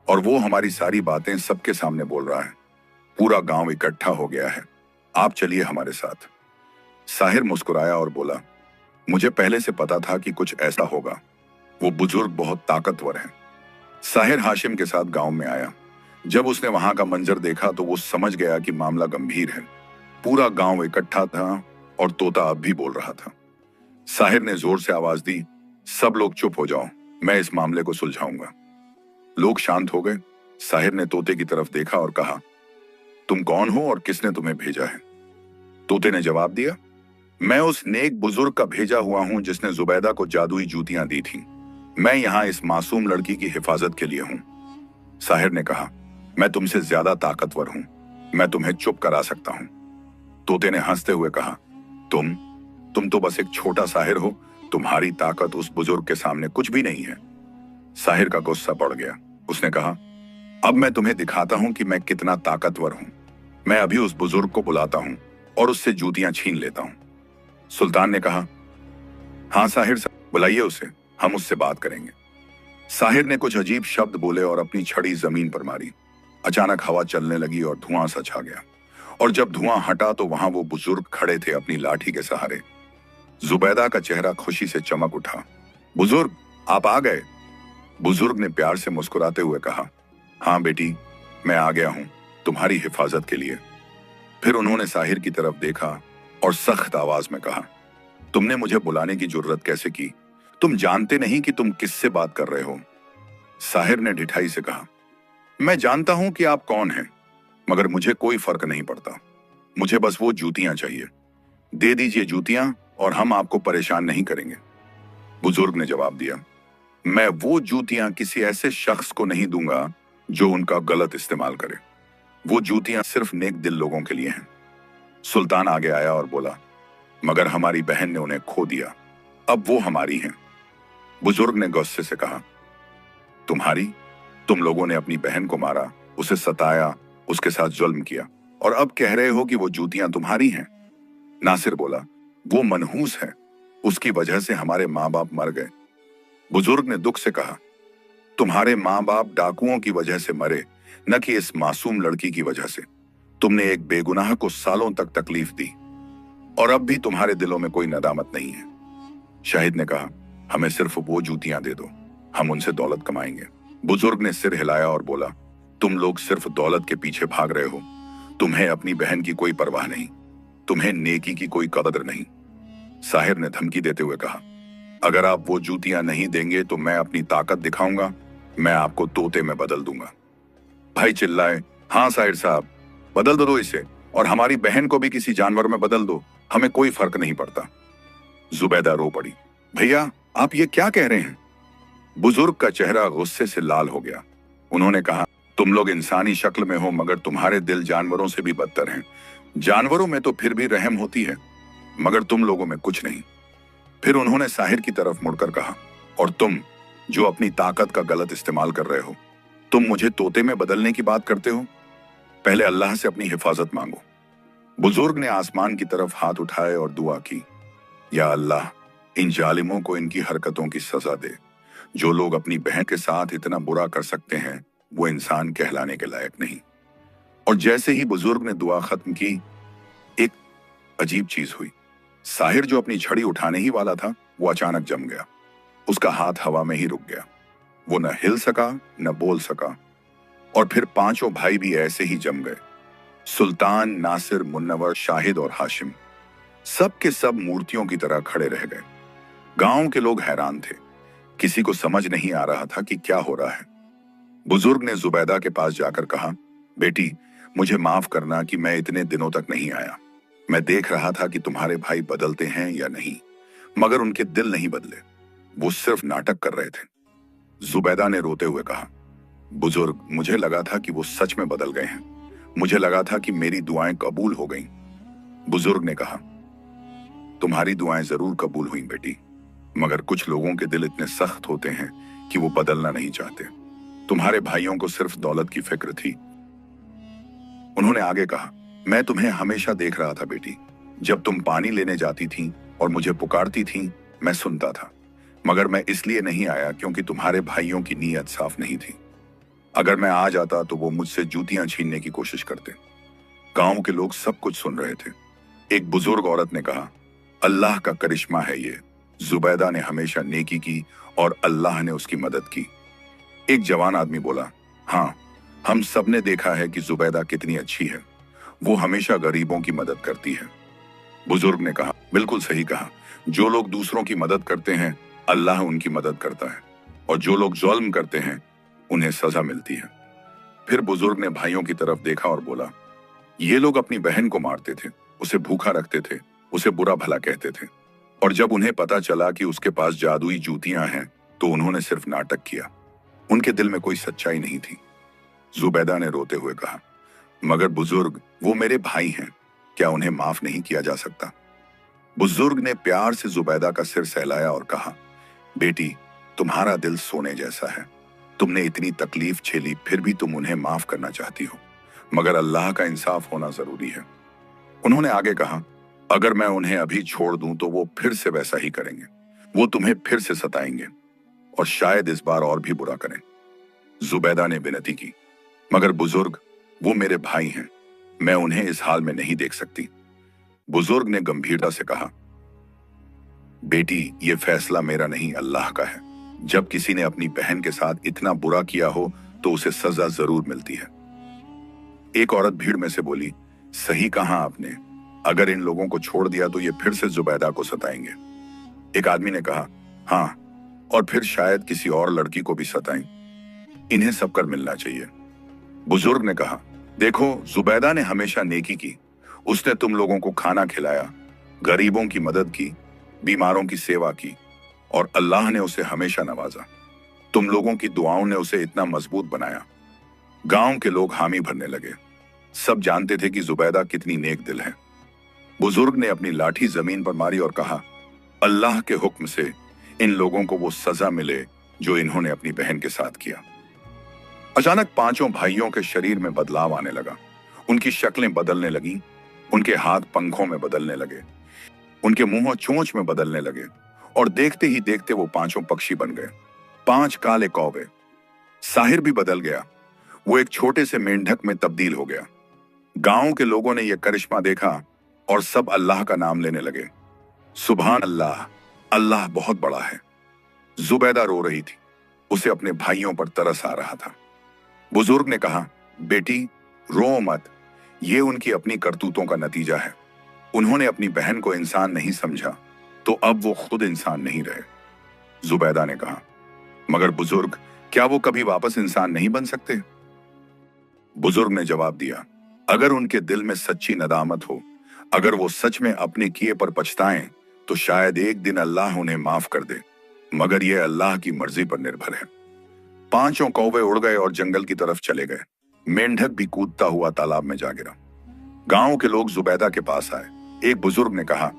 और वो हमारी सारी बातें सबके सामने बोल रहा है। पूरा गांव इकट्ठा हो गया है, आप चलिए हमारे साथ। साहिर मुस्कुराया और बोला, मुझे पहले से पता था कि कुछ ऐसा होगा। वो बुजुर्ग बहुत ताकतवर है। साहिर हाशिम के साथ गांव में आया। जब उसने वहां का मंजर देखा तो वो समझ गया कि मामला गंभीर है। पूरा गांव इकट्ठा था और तोता अब भी बोल रहा था। साहिर ने जोर से आवाज दी, सब लोग चुप हो जाओ, मैं इस मामले को सुलझाऊंगा। लोग शांत हो गए। साहिर ने तोते की तरफ देखा और कहा, तुम कौन हो और किसने तुम्हें भेजा है? तोते ने जवाब दिया, मैं उस नेक बुजुर्ग का भेजा हुआ हूं जिसने जुबैदा को जादुई जूतियां दी थीं। मैं यहां इस मासूम लड़की की हिफाजत के लिए हूं। साहिर ने कहा, मैं तुमसे ज्यादा ताकतवर हूं, मैं तुम्हें चुप करा सकता हूं। तोते ने हंसते हुए कहा, तुम तो बस एक छोटा साहिर हो, तुम्हारी ताकत उस बुजुर्ग के सामने कुछ भी नहीं है। साहिर का गुस्सा बढ़ गया। उसने कहा, अब मैं तुम्हें दिखाता हूं कि मैं कितना ताकतवर हूं। मैं अभी उस बुजुर्ग को बुलाता हूं और उससे जूतियां छीन लेता हूं। सुल्तान ने कहा, हाँ साहिर साहब, बुलाइए उसे, हम उससे बात करेंगे। साहिर ने कुछ अजीब शब्द बोले और अपनी छड़ी जमीन पर मारी। अचानक हवा चलने लगी और धुआं सा छा गया। और जब धुआं हटा तो वहां वो बुजुर्ग खड़े थे अपनी लाठी के सहारे। जुबैदा का चेहरा खुशी से चमक उठा। बुजुर्ग, आप आ गए। बुजुर्ग ने प्यार से मुस्कुराते हुए कहा, हाँ बेटी, मैं आ गया हूं तुम्हारी हिफाजत के लिए। फिर उन्होंने साहिर की तरफ देखा और सख्त आवाज में कहा, तुमने मुझे बुलाने की जुर्रत कैसे की? तुम जानते नहीं कि तुम किससे बात कर रहे हो? साहिर ने ढिठाई से कहा, मैं जानता हूं कि आप कौन हैं, मगर मुझे कोई फर्क नहीं पड़ता। मुझे बस वो जूतियां चाहिए। दे दीजिए जूतियां और हम आपको परेशान नहीं करेंगे। बुजुर्ग ने जवाब दिया, मैं वो जूतियां किसी ऐसे शख्स को नहीं दूंगा जो उनका गलत इस्तेमाल करे। वो जूतियां सिर्फ नेक दिल लोगों के लिए हैं। सुल्तान आगे आया और बोला, मगर हमारी बहन ने उन्हें खो दिया, अब वो हमारी हैं। बुजुर्ग ने गुस्से से कहा, तुम्हारी? तुम लोगों ने अपनी बहन को मारा, उसे सताया, उसके साथ जुल्म किया, और अब कह रहे हो कि वो जूतियां तुम्हारी हैं? नासिर बोला, वो मनहूस है, उसकी वजह से हमारे माँ बाप मर गए। बुजुर्ग ने दुख से कहा, तुम्हारे माँ बाप डाकुओं की वजह से मरे, न कि इस मासूम लड़की की वजह से। तुमने एक बेगुनाह को सालों तक तकलीफ दी और अब भी तुम्हारे दिलों में कोई नदामत नहीं है। शाहिद ने कहा, हमें सिर्फ वो जूतियां दे दो, हम उनसे दौलत कमाएंगे। बुजुर्ग ने सिर हिलाया और बोला, तुम लोग सिर्फ दौलत के पीछे भाग रहे हो। तुम्हें अपनी बहन की कोई परवाह नहीं, तुम्हें नेकी की कोई कदर नहीं। साहिर ने धमकी देते हुए कहा, अगर आप वो जूतियां नहीं देंगे तो मैं अपनी ताकत दिखाऊंगा, मैं आपको तोते में बदल दूंगा। भाई चिल्लाए, हाँ साहिर साहब, बदल दो इसे, और हमारी बहन को भी किसी जानवर में बदल दो, हमें कोई फर्क नहीं पड़ता। जुबैदा रो पड़ी, भैया आप ये क्या कह रहे हैं? बुजुर्ग का चेहरा गुस्से से लाल हो गया। उन्होंने कहा, तुम लोग इंसानी शक्ल में हो मगर तुम्हारे दिल जानवरों से भी बदतर हैं। जानवरों में तो फिर भी रहम होती है, मगर तुम लोगों में कुछ नहीं। फिर उन्होंने साहिर की तरफ मुड़कर कहा, और तुम जो अपनी ताकत का गलत इस्तेमाल कर रहे हो, तुम मुझे तोते में बदलने की बात करते हो? पहले अल्लाह से अपनी हिफाजत मांगो। बुजुर्ग ने आसमान की तरफ हाथ उठाए और दुआ की, या अल्लाह, इन जालिमों को इनकी हरकतों की सजा दे। जो लोग अपनी बहन के साथ इतना बुरा कर सकते हैं वो इंसान कहलाने के लायक नहीं। और जैसे ही बुजुर्ग ने दुआ खत्म की, एक अजीब चीज हुई। साहिर जो अपनी छड़ी उठाने ही वाला था वो अचानक जम गया। उसका हाथ हवा में ही रुक गया। वो न हिल सका न बोल सका। और फिर पांचों भाई भी ऐसे ही जम गए। सुल्तान, नासिर, मुन्नवर, शाहिद और हाशिम सब के सब मूर्तियों की तरह खड़े रह गए। गांव के लोग हैरान थे। किसी को समझ नहीं आ रहा था कि क्या हो रहा है। बुजुर्ग ने जुबैदा के पास जाकर कहा, बेटी मुझे माफ करना कि मैं इतने दिनों तक नहीं आया। मैं देख रहा था कि तुम्हारे भाई बदलते हैं या नहीं, मगर उनके दिल नहीं बदले, वो सिर्फ नाटक कर रहे थे। जुबैदा ने रोते हुए कहा, बुजुर्ग मुझे लगा था कि वो सच में बदल गए हैं। मुझे लगा था कि मेरी दुआएं कबूल हो गईं। बुजुर्ग ने कहा, तुम्हारी दुआएं जरूर कबूल हुई बेटी, मगर कुछ लोगों के दिल इतने सख्त होते हैं कि वो बदलना नहीं चाहते। तुम्हारे भाइयों को सिर्फ दौलत की फिक्र थी। उन्होंने आगे कहा, मैं तुम्हें हमेशा देख रहा था बेटी। जब तुम पानी लेने जाती थी और मुझे पुकारती थी, मैं सुनता था, मगर मैं इसलिए नहीं आया क्योंकि तुम्हारे भाइयों की नीयत साफ नहीं थी। अगर मैं आ जाता तो वो मुझसे जूतियां छीनने की कोशिश करते। गांव के लोग सब कुछ सुन रहे थे। एक बुजुर्ग औरत ने कहा, अल्लाह का करिश्मा है ये, जुबैदा ने हमेशा नेकी की और अल्लाह ने उसकी मदद की। एक जवान आदमी बोला, हाँ, हम सब ने देखा है कि जुबैदा कितनी अच्छी है। वो हमेशा गरीबों की मदद करती है। बुजुर्ग ने कहा, बिल्कुल सही कहा। जो लोग दूसरों की मदद करते हैं, अल्लाह उनकी मदद करता है, और जो लोग जुल्म करते हैं, उन्हें सजा मिलती है। फिर बुजुर्ग ने भाइयों की तरफ देखा और बोला, ये लोग अपनी बहन को मारते थे, उसे भूखा रखते थे, उसे बुरा भला कहते थे, और जब उन्हें पता चला कि उसके पास जादुई जूतियां हैं, तो उन्होंने सिर्फ नाटक किया। उनके दिल में कोई सच्चाई नहीं थी। जुबैदा ने रोते हुए कहा, मगर बुजुर्ग, वो मेरे भाई हैं, क्या उन्हें माफ नहीं किया जा सकता? बुजुर्ग ने प्यार से जुबैदा का सिर सहलाया और कहा, बेटी, तुम्हारा दिल सोने जैसा है। तुमने इतनी तकलीफ झेली, फिर भी तुम उन्हें माफ करना चाहती हो, मगर अल्लाह का इंसाफ होना जरूरी है। उन्होंने आगे कहा, अगर मैं उन्हें अभी छोड़ दूं तो वो फिर से वैसा ही करेंगे। वो तुम्हें फिर से सताएंगे और शायद इस बार और भी बुरा करें। जुबैदा ने विनती की, मगर बुजुर्ग, वो मेरे भाई हैं, मैं उन्हें इस हाल में नहीं देख सकती। बुजुर्ग ने गंभीरता से कहा, बेटी, ये फैसला मेरा नहीं, अल्लाह का है। जब किसी ने अपनी बहन के साथ इतना बुरा किया हो तो उसे सजा जरूर मिलती है। एक औरत भीड़ में से बोली, सही कहा आपने, अगर इन लोगों को छोड़ दिया तो ये फिर से जुबैदा को सताएंगे। एक आदमी ने कहा, हाँ, और फिर शायद किसी और लड़की को भी सताएं। इन्हें सबकर मिलना चाहिए। बुजुर्ग ने कहा, देखो, जुबैदा ने हमेशा नेकी की। उसने तुम लोगों को खाना खिलाया, गरीबों की मदद की, बीमारों की सेवा की, और अल्लाह ने उसे हमेशा नवाजा। तुम लोगों की दुआओं ने उसे इतना मजबूत बनाया। गांव के लोग हामी भरने लगे। सब जानते थे कि जुबैदा कितनी नेक दिल है। बुजुर्ग ने अपनी लाठी जमीन पर मारी और कहा, अल्लाह के हुक्म से इन लोगों को वो सजा मिले जो इन्होंने अपनी बहन के साथ किया। अचानक पांचों भाइयों के शरीर में बदलाव आने लगा। उनकी शक्लें बदलने लगी, उनके हाथ पंखों में बदलने लगे, उनके मुंह चोंच में बदलने लगे, और देखते ही देखते वो पांचों पक्षी बन गए, 5 काले कौवे। साहिर भी बदल गया, वो एक छोटे से मेंढक में तब्दील हो गया। गांव के लोगों ने यह करिश्मा देखा और सब अल्लाह का नाम लेने लगे। सुभान अल्लाह, अल्लाह बहुत बड़ा है। जुबैदा रो रही थी, उसे अपने भाइयों पर तरस आ रहा था। बुजुर्ग ने कहा, बेटी, रो मत, ये उनकी अपनी करतूतों का नतीजा है। उन्होंने अपनी बहन को इंसान नहीं समझा, तो अब वो खुद इंसान नहीं रहे। जुबैदा ने कहा, मगर बुजुर्ग, क्या वो कभी वापस इंसान नहीं बन सकते? बुजुर्ग ने जवाब दिया, अगर उनके दिल में सच्ची नदामत हो, अगर वो सच में अपने किए पर पछताएं, तो शायद एक दिन अल्लाह उन्हें माफ कर दे, मगर यह अल्लाह की मर्जी पर निर्भर है। पांचों कौवे उड़ गए और जंगल की तरफ चले गए। मेंढक भी कूदता हुआ तालाब में जा गिरा। गांव के लोग जुबैदा के पास आए। एक बुजुर्ग ने कहा,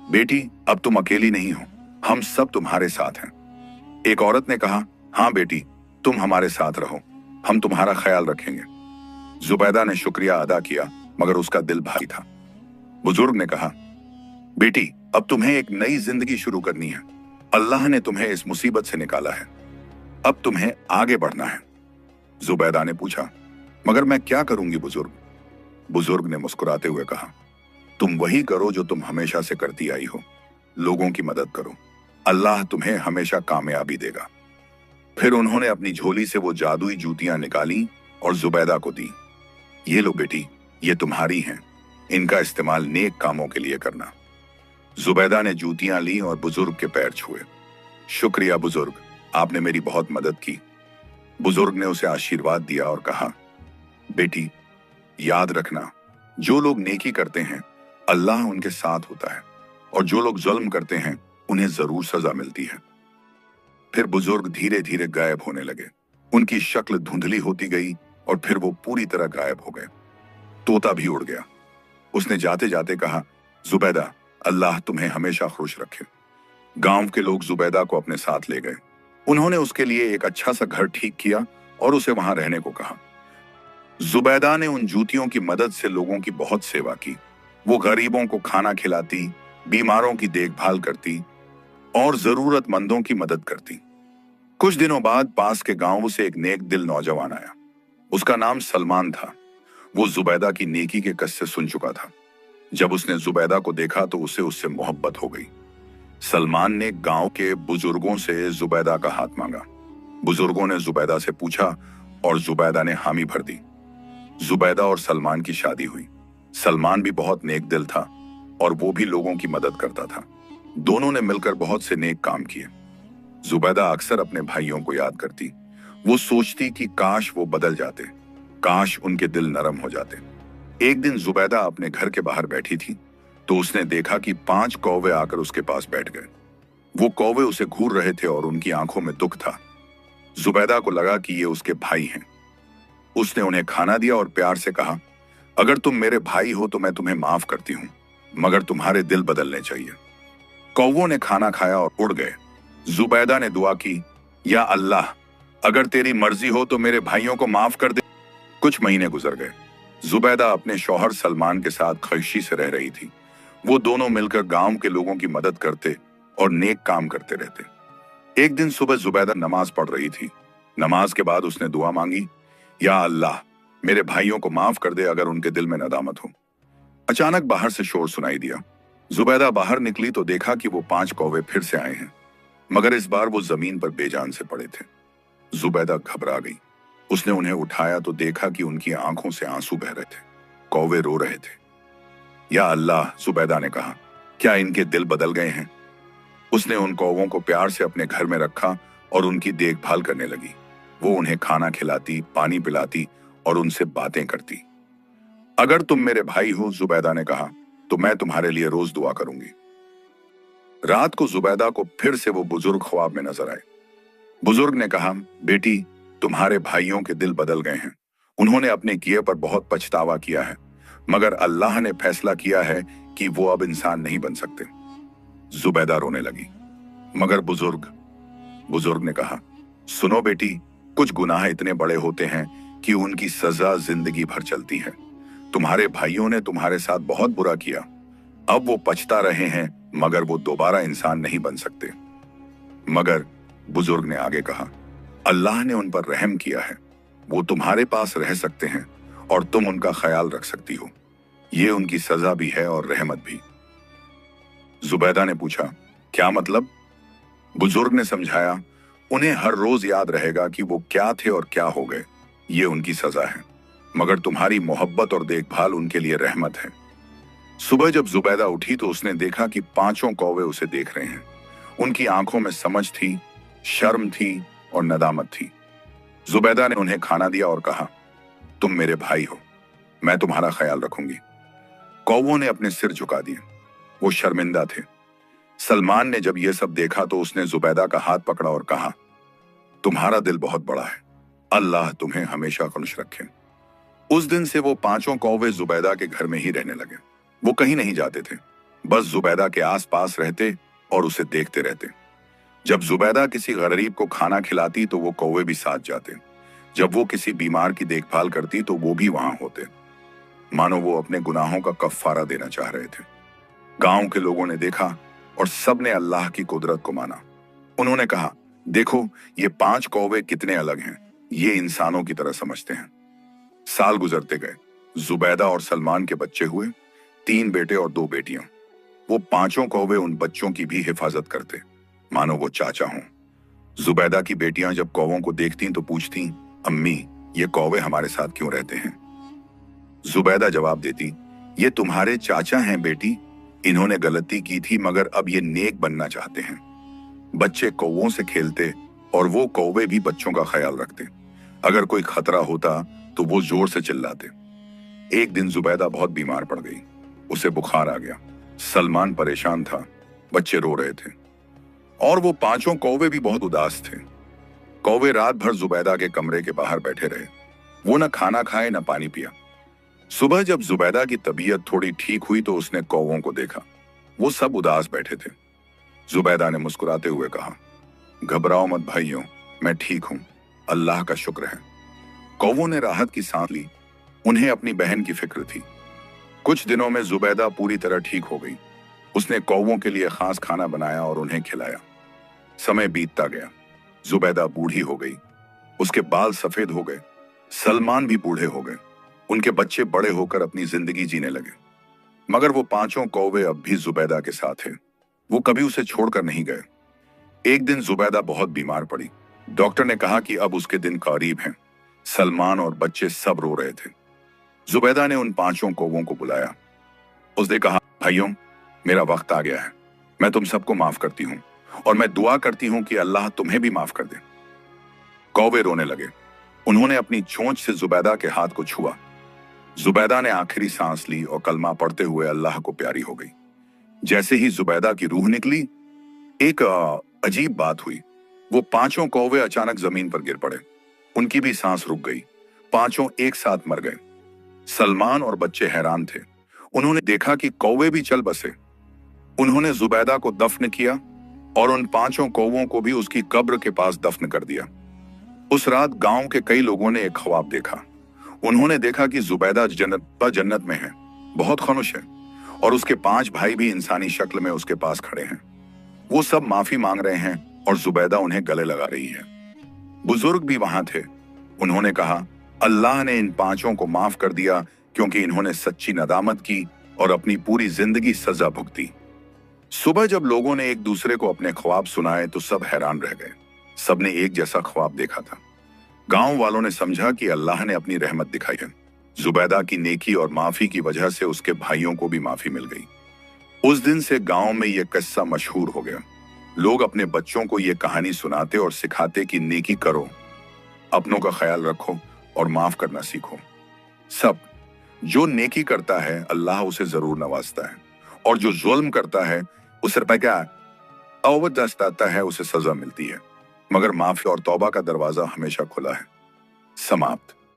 बेटी, अब तुम अकेली नहीं हो, हम सब तुम्हारे साथ हैं। एक औरत ने कहा, हाँ बेटी, तुम हमारे साथ रहो, हम तुम्हारा ख्याल रखेंगे। जुबैदा ने शुक्रिया अदा किया, मगर उसका दिल भारी था। बुजुर्ग ने कहा, बेटी, अब तुम्हें एक नई जिंदगी शुरू करनी है। अल्लाह ने तुम्हें इस मुसीबत से निकाला है, अब तुम्हें आगे बढ़ना है। जुबैदा ने पूछा, मगर मैं क्या करूंगी बुजुर्ग? बुजुर्ग ने मुस्कुराते हुए कहा, तुम वही करो जो तुम हमेशा से करती आई हो, लोगों की मदद करो, अल्लाह तुम्हें हमेशा कामयाबी देगा। फिर उन्होंने अपनी झोली से वो जादुई जूतियां निकाली और जुबैदा को दी। ये लो बेटी, ये तुम्हारी हैं, इनका इस्तेमाल नेक कामों के लिए करना। जुबैदा ने जूतियां ली और बुजुर्ग के पैर छुए। शुक्रिया बुजुर्ग, आपने मेरी बहुत मदद की। बुजुर्ग ने उसे आशीर्वाद दिया और कहा, बेटी, याद रखना, जो लोग नेकी करते हैं, अल्लाह उनके साथ होता है, और जो लोग जुल्म करते हैं, उन्हें जरूर सजा मिलती है। फिर बुजुर्ग धीरे धीरे गायब होने लगे। उनकी शक्ल धुंधली होती गई और फिर वो पूरी तरह गायब हो गए। तोता भी उड़ गया। उसने जाते जाते कहा, जुबैदा, अल्लाह तुम्हें हमेशा खुश रखे। गांव के लोग जुबैदा को अपने साथ ले गए। उन्होंने उसके लिए एक अच्छा सा घर ठीक किया और उसे वहां रहने को कहा। जुबैदा ने उन जूतियों की मदद से लोगों की बहुत सेवा की। वो गरीबों को खाना खिलाती, बीमारों की देखभाल करती और जरूरतमंदों की मदद करती। कुछ दिनों बाद पास के गांव से एक नेक दिल नौजवान आया। उसका नाम सलमान था। वो जुबैदा की नेकी के किस्से सुन चुका था। जब उसने जुबैदा को देखा तो उसे उससे मोहब्बत हो गई। सलमान ने गांव के बुजुर्गों से जुबैदा का हाथ मांगा। बुजुर्गों ने जुबैदा से पूछा और जुबैदा ने हामी भर दी। जुबैदा और सलमान की शादी हुई। सलमान भी बहुत नेक दिल था और वो भी लोगों की मदद करता था। दोनों ने मिलकर बहुत से नेक काम किए। जुबैदा अक्सर अपने भाइयों को याद करती। वो सोचती कि काश वो बदल जाते, काश उनके दिल नरम हो जाते। एक दिन जुबैदा अपने घर के बाहर बैठी थी तो उसने देखा कि 5 कौवे आकर उसके पास बैठ गए। वो कौवे उसे घूर रहे थे और उनकी आंखों में दुख था। जुबैदा को लगा कि ये उसके भाई हैं। उसने उन्हें खाना दिया और प्यार से कहा, अगर तुम मेरे भाई हो तो मैं तुम्हें माफ करती हूं, मगर तुम्हारे दिल बदलने चाहिए। कौवों ने खाना खाया और उड़ गए। जुबैदा ने दुआ की, या अल्लाह, अगर तेरी मर्जी हो तो मेरे भाइयों को माफ कर दे। कुछ महीने गुजर गए। जुबैदा अपने शौहर सलमान के साथ खुशी से रह रही थी। वो दोनों मिलकर गांव के लोगों की मदद करते और नेक काम करते रहते। एक दिन सुबह जुबैदा नमाज पढ़ रही थी। नमाज के बाद उसने दुआ मांगी, या अल्लाह, मेरे भाइयों को माफ कर दे अगर उनके दिल में नदामत हो। अचानक बाहर से शोर सुनाई दिया। जुबैदा बाहर निकली तो देखा कि वो 5 कौवे फिर से आए हैं, मगर इस बार वो जमीन पर बेजान से पड़े थे। जुबैदा घबरा गई। उसने उन्हें उठाया तो देखा कि उनकी आंखों से आंसू बह रहे थे। कौवे रो रहे थे। या अल्लाह, जुबैदा ने कहा, क्या इनके दिल बदल गए हैं? उसने उन कौवों को प्यार से अपने घर में रखा और उनकी देखभाल करने लगी। वो उन्हें खाना खिलाती, पानी पिलाती और उनसे बातें करती। अगर तुम मेरे भाई हो, जुबैदा ने कहा, तो मैं तुम्हारे लिए रोज दुआ करूंगी। रात को जुबैदा को फिर से वो बुजुर्ग ख्वाब में नजर आए। बुजुर्ग ने कहा, बेटी, तुम्हारे भाइयों के दिल बदल गए हैं। उन्होंने अपने किए पर बहुत पछतावा किया है, मगर अल्लाह ने फैसला किया है कि वो अब इंसान नहीं बन सकते। जुबैदा रोने लगी। मगर बुजुर्ग ने कहा, सुनो बेटी, कुछ गुनाह इतने बड़े होते हैं कि उनकी सजा जिंदगी भर चलती है। तुम्हारे भाइयों ने तुम्हारे साथ बहुत बुरा किया। अब वो पछता रहे हैं, मगर वो दोबारा इंसान नहीं बन सकते। मगर बुजुर्ग ने आगे कहा, अल्लाह ने उन पर रहम किया है। वो तुम्हारे पास रह सकते हैं और तुम उनका ख्याल रख सकती हो। ये उनकी सजा भी है और रहमत भी। जुबैदा ने पूछा, क्या मतलब? बुजुर्ग ने समझाया, उन्हें हर रोज याद रहेगा कि वो क्या थे और क्या हो गए। ये उनकी सजा है, मगर तुम्हारी मोहब्बत और देखभाल उनके लिए रहमत है। सुबह जब जुबैदा उठी तो उसने देखा कि 5 कौवे उसे देख रहे हैं। उनकी आंखों में समझ थी, शर्म थी और नदामत थी। जुबैदा ने उन्हें खाना दिया और कहा, तुम मेरे भाई हो, मैं तुम्हारा ख्याल रखूंगी। कौवों ने अपने सिर झुका दिए। वो शर्मिंदा थे। सलमान ने जब यह सब देखा तो उसने जुबैदा का हाथ पकड़ा और कहा, तुम्हारा दिल बहुत बड़ा है, अल्लाह तुम्हें हमेशा खुश रखे। उस दिन से वो 5 कौवे जुबैदा के घर में ही रहने लगे। वो कहीं नहीं जाते थे, बस जुबैदा के आसपास रहते और उसे देखते रहते। जब जुबैदा किसी गरीब को खाना खिलाती तो वो कौवे भी साथ जाते। जब वो किसी बीमार की देखभाल करती तो वो भी वहां होते, मानो वो अपने गुनाहों का कफ्फारा देना चाह रहे थे। गांव के लोगों ने देखा और सब ने अल्लाह की कुदरत को माना। उन्होंने कहा, देखो ये 5 कौवे कितने अलग हैं, ये इंसानों की तरह समझते हैं। साल गुजरते गए। जुबैदा और सलमान के बच्चे हुए, 3 बेटे और 2 बेटियां। वो 5 कौवे उन बच्चों की भी हिफाजत करते, मानो वो चाचा हों। जुबैदा की बेटियां जब कौवों को देखती तो पूछती, अम्मी, ये कौवे हमारे साथ क्यों रहते हैं? जुबैदा जवाब देती, ये तुम्हारे चाचा हैं बेटी, इन्होंने गलती की थी मगर अब ये नेक बनना चाहते हैं। बच्चे कौवों से खेलते और वो कौवे भी बच्चों का ख्याल रखते। अगर कोई खतरा होता तो वो जोर से चिल्लाते। एक दिन जुबैदा बहुत बीमार पड़ गई। उसे बुखार आ गया। सलमान परेशान था, बच्चे रो रहे थे और वो 5 कौवे भी बहुत उदास थे। कौवे रात भर जुबैदा के कमरे के बाहर बैठे रहे। वो न खाना खाए न पानी पिया। सुबह जब जुबैदा की तबीयत थोड़ी ठीक हुई तो उसने कौवों को देखा। वो सब उदास बैठे थे। जुबैदा ने मुस्कुराते हुए कहा, घबराओ मत भाइयों, मैं ठीक हूं, अल्लाह का शुक्र है। कौवों ने राहत की सांस ली। उन्हें अपनी बहन की फिक्र थी। कुछ दिनों में जुबैदा पूरी तरह ठीक हो गई। उसने कौवों के लिए खास खाना बनाया और उन्हें खिलाया। समय बीतता गया। जुबैदा बूढ़ी हो गई। उसके बाल सफेद हो गए। सलमान भी बूढ़े हो गए। उनके बच्चे बड़े होकर अपनी जिंदगी जीने लगे। मगर वो 5 कौवे अब भी जुबैदा के साथ हैं। वो कभी उसे छोड़कर नहीं गए। एक दिन जुबैदा बहुत बीमार पड़ी। डॉक्टर ने कहा कि अब उसके दिन करीब हैं। सलमान और बच्चे सब रो रहे थे। जुबैदा ने उन पांचों कौवों को बुलाया। उसने कहा, भाइयों, मेरा वक्त आ गया है। मैं तुम सबको माफ करती हूँ और मैं दुआ करती हूँ कि अल्लाह तुम्हें भी माफ कर दे। कौवे रोने लगे। उन्होंने अपनी चोंच से जुबैदा के हाथ को छुआ। जुबैदा ने आखिरी सांस ली और कलमा पढ़ते हुए अल्लाह को प्यारी हो गई। जैसे ही जुबैदा की रूह निकली, एक अजीब बात हुई। वो पांचों कौवे अचानक जमीन पर गिर पड़े। उनकी भी सांस रुक गई। पांचों एक साथ मर गए। सलमान और बच्चे हैरान थे। उन्होंने देखा कि कौवे भी चल बसे। उन्होंने जुबैदा को दफन किया और उन पांचों कौवों को भी उसकी कब्र के पास दफन कर दिया। उस रात गांव के कई लोगों ने एक ख्वाब देखा। उन्होंने देखा कि जुबैदा जन्नत में है, बहुत खुश है, और उसके 5 भाई भी इंसानी शक्ल में उसके पास खड़े हैं। वो सब माफी मांग रहे हैं और जुबैदा उन्हें गले लगा रही है। बुजुर्ग भी वहां थे। उन्होंने कहा, अल्लाह ने इन पांचों को माफ कर दिया क्योंकि इन्होंने सच्ची नदामत की और अपनी पूरी जिंदगी सजा भुगती। सुबह जब लोगों ने एक दूसरे को अपने ख्वाब सुनाए तो सब हैरान रह गए। सबने एक जैसा ख्वाब देखा था। गांव वालों ने समझा कि अल्लाह ने अपनी रहमत दिखाई है। जुबैदा की नेकी और माफी की वजह से उसके भाइयों को भी माफी मिल गई। उस दिन से गांव में यह किस्सा मशहूर हो गया। लोग अपने बच्चों को यह कहानी सुनाते और सिखाते कि नेकी करो, अपनों का ख्याल रखो और माफ करना सीखो। सब जो नेकी करता है अल्लाह उसे जरूर नवाजता है, और जो जुल्म करता है उसे आता है, उसे सजा मिलती है। मगर माफी और तौबा का दरवाजा हमेशा खुला है। समाप्त।